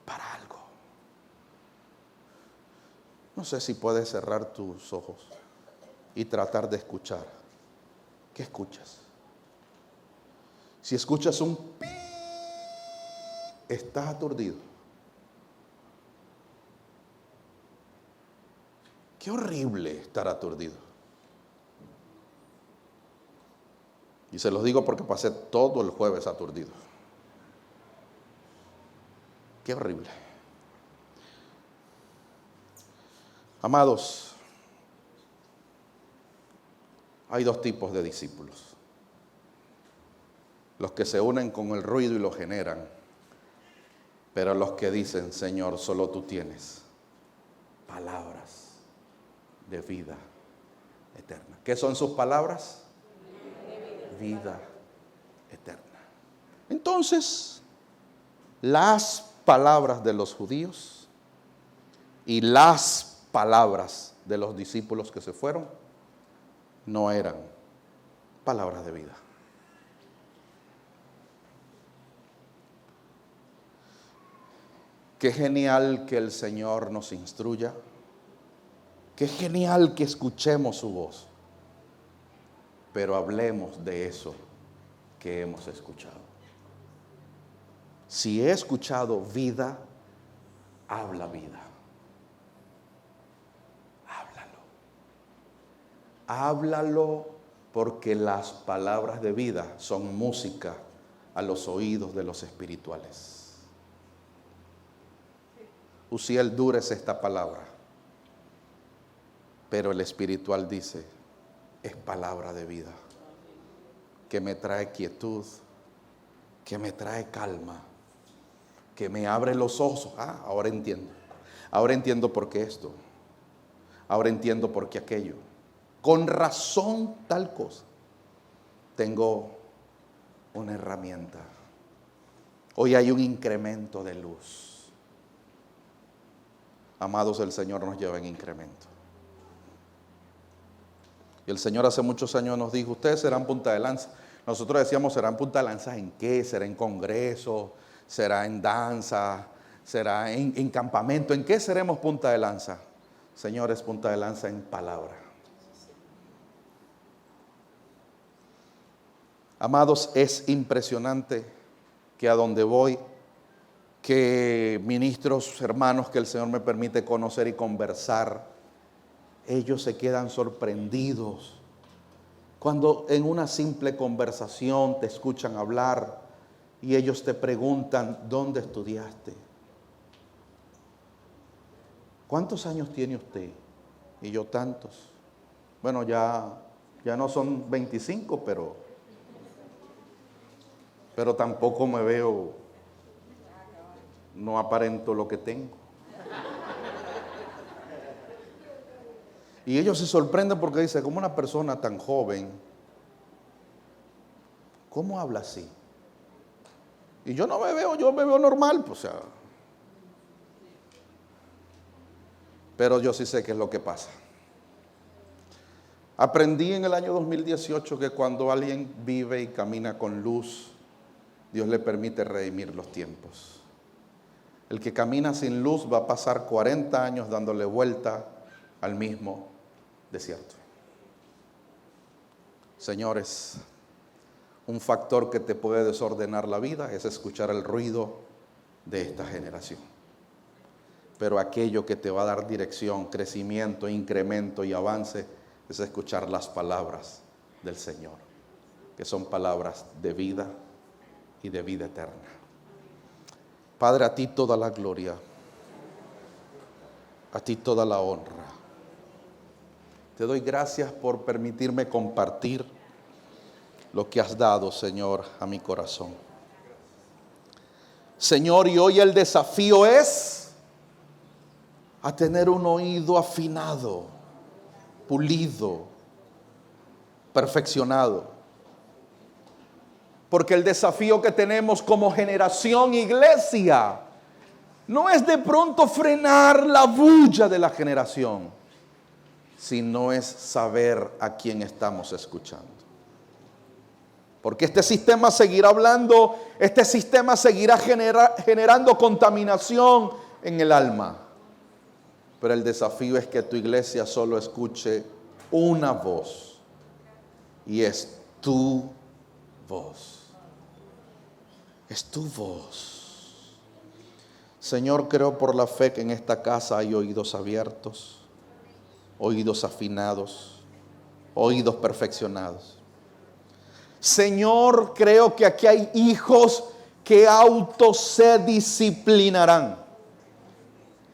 Para algo. No sé si puedes cerrar tus ojos y tratar de escuchar. ¿Qué escuchas? Si escuchas un pi, estás aturdido. Qué horrible estar aturdido. Y se los digo porque pasé todo el jueves aturdido. Qué horrible. Amados, hay dos tipos de discípulos. Los que se unen con el ruido y lo generan, pero los que dicen, Señor, solo tú tienes palabras de vida eterna. ¿Qué son sus palabras? Vida eterna. Entonces, las palabras de los judíos y las palabras de los discípulos que se fueron no eran palabras de vida. Qué genial que el Señor nos instruya. Qué genial que escuchemos su voz. Pero hablemos de eso que hemos escuchado. Si he escuchado vida, habla vida. Háblalo. Háblalo porque las palabras de vida son música a los oídos de los espirituales. Uziel, dura es esta palabra, pero el espiritual dice, es palabra de vida, que me trae quietud, que me trae calma, que me abre los ojos. Ahora entiendo. Ahora entiendo por qué esto. Ahora entiendo por qué aquello. Con razón tal cosa. Tengo una herramienta. Hoy hay un incremento de luz. Amados, el Señor nos lleva en incremento. Y el Señor hace muchos años nos dijo, ustedes serán punta de lanza. Nosotros decíamos, ¿serán punta de lanza en qué? ¿Será en congreso? ¿Será en danza? ¿Será en campamento? ¿En qué seremos punta de lanza? Señores, punta de lanza en palabra. Amados, es impresionante que a donde voy, que ministros, hermanos que el Señor me permite conocer y conversar, ellos se quedan sorprendidos cuando en una simple conversación te escuchan hablar y ellos te preguntan, ¿dónde estudiaste? ¿Cuántos años tiene usted? Y yo, tantos. Bueno, ya no son 25, pero tampoco me veo, no aparento lo que tengo. Y ellos se sorprenden porque dicen, como una persona tan joven, ¿cómo habla así? Y yo me veo normal, pues, o sea. Pero yo sí sé qué es lo que pasa. Aprendí en el año 2018 que cuando alguien vive y camina con luz, Dios le permite redimir los tiempos. El que camina sin luz va a pasar 40 años dándole vuelta al mismo desierto. Señores, un factor que te puede desordenar la vida es escuchar el ruido de esta generación. Pero aquello que te va a dar dirección, crecimiento, incremento y avance es escuchar las palabras del Señor, que son palabras de vida y de vida eterna. Padre, a ti toda la gloria, a ti toda la honra. Te doy gracias por permitirme compartir lo que has dado, Señor, a mi corazón. Señor, y hoy el desafío es a tener un oído afinado, pulido, perfeccionado. Porque el desafío que tenemos como generación iglesia no es de pronto frenar la bulla de la generación, sino es saber a quién estamos escuchando. Porque este sistema seguirá hablando, este sistema seguirá generando contaminación en el alma. Pero el desafío es que tu iglesia solo escuche una voz, y es tu voz. Es tu voz. Señor, creo por la fe que en esta casa hay oídos abiertos, oídos afinados, oídos perfeccionados. Señor, creo que aquí hay hijos que auto se disciplinarán,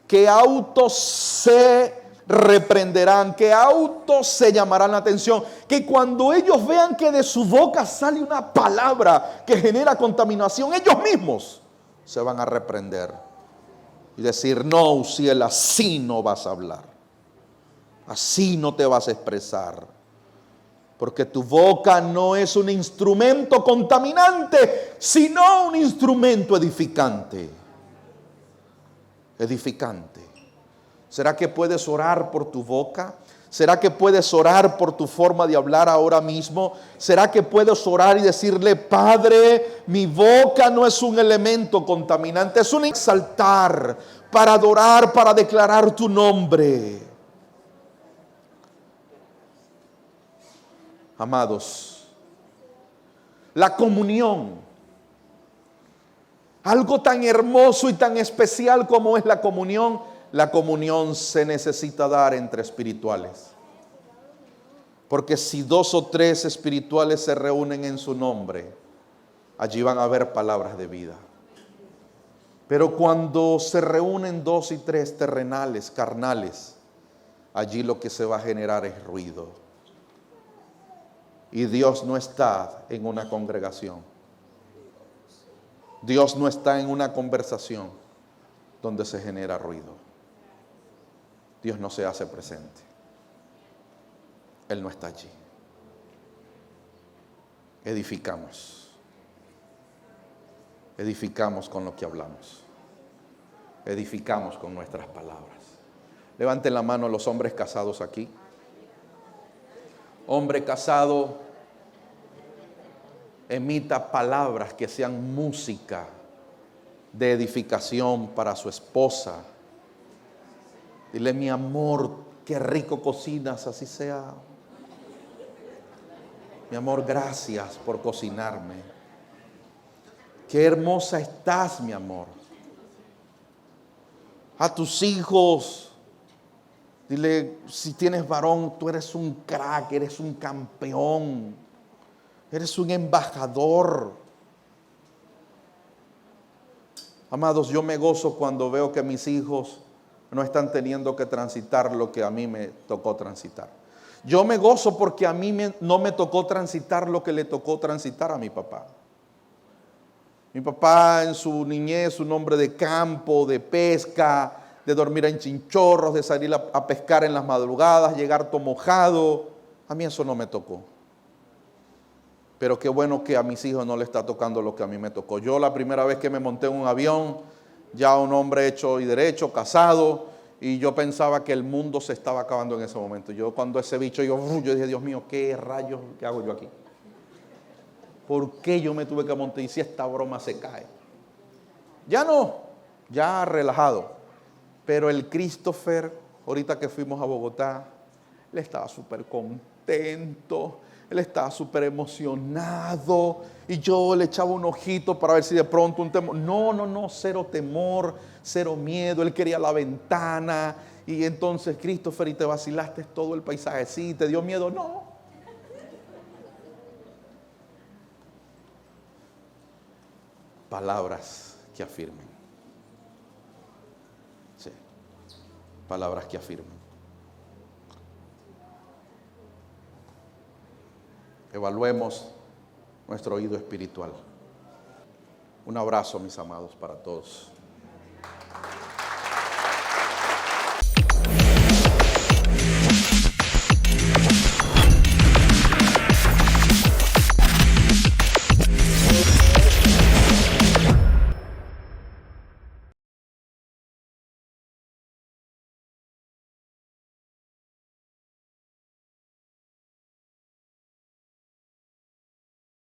que auto se reprenderán, que autos se llamarán la atención, que cuando ellos vean que de su boca sale una palabra que genera contaminación, ellos mismos se van a reprender y decir, no, Uziel, así no vas a hablar, así no te vas a expresar, porque tu boca no es un instrumento contaminante, sino un instrumento edificante. Edificante. ¿Será que puedes orar por tu boca? ¿Será que puedes orar por tu forma de hablar ahora mismo? ¿Será que puedes orar y decirle, Padre, mi boca no es un elemento contaminante, es un exaltar, para adorar, para declarar tu nombre? Amados, la comunión, algo tan hermoso y tan especial como es la comunión se necesita dar entre espirituales. Porque si 2 o 3 espirituales se reúnen en su nombre, allí van a haber palabras de vida. Pero cuando se reúnen 2 y 3 terrenales, carnales, allí lo que se va a generar es ruido. Y Dios no está en una congregación. Dios no está en una conversación donde se genera ruido. Dios no se hace presente. Él no está allí. Edificamos. Edificamos con lo que hablamos. Edificamos con nuestras palabras. Levanten la mano los hombres casados aquí. Hombre casado, emita palabras que sean música de edificación para su esposa. Dile, mi amor, qué rico cocinas, así sea. Mi amor, gracias por cocinarme. Qué hermosa estás, mi amor. A tus hijos, dile, si tienes varón, tú eres un crack, eres un campeón, eres un embajador. Amados, yo me gozo cuando veo que mis hijos no están teniendo que transitar lo que a mí me tocó transitar. Yo me gozo porque a mí no me tocó transitar lo que le tocó transitar a mi papá. Mi papá en su niñez, un hombre de campo, de pesca, de dormir en chinchorros, de salir a pescar en las madrugadas, llegar todo mojado. A mí eso no me tocó. Pero qué bueno que a mis hijos no le está tocando lo que a mí me tocó. Yo la primera vez que me monté en un avión, ya un hombre hecho y derecho, casado, y yo pensaba que el mundo se estaba acabando en ese momento. Yo cuando ese bicho, yo dije, Dios mío, ¿qué rayos, qué hago yo aquí? ¿Por qué yo me tuve que montar y si esta broma se cae? Ya no, ya relajado. Pero el Christopher, ahorita que fuimos a Bogotá, él estaba súper contento, él estaba súper emocionado, y yo le echaba un ojito para ver si de pronto un temor. No, cero temor, cero miedo. Él quería la ventana, y entonces, Christopher, y te vacilaste todo el paisaje, sí, ¿te dio miedo? No. Palabras que afirmen. Sí, palabras que afirmen. Evaluemos nuestro oído espiritual. Un abrazo, mis amados, para todos.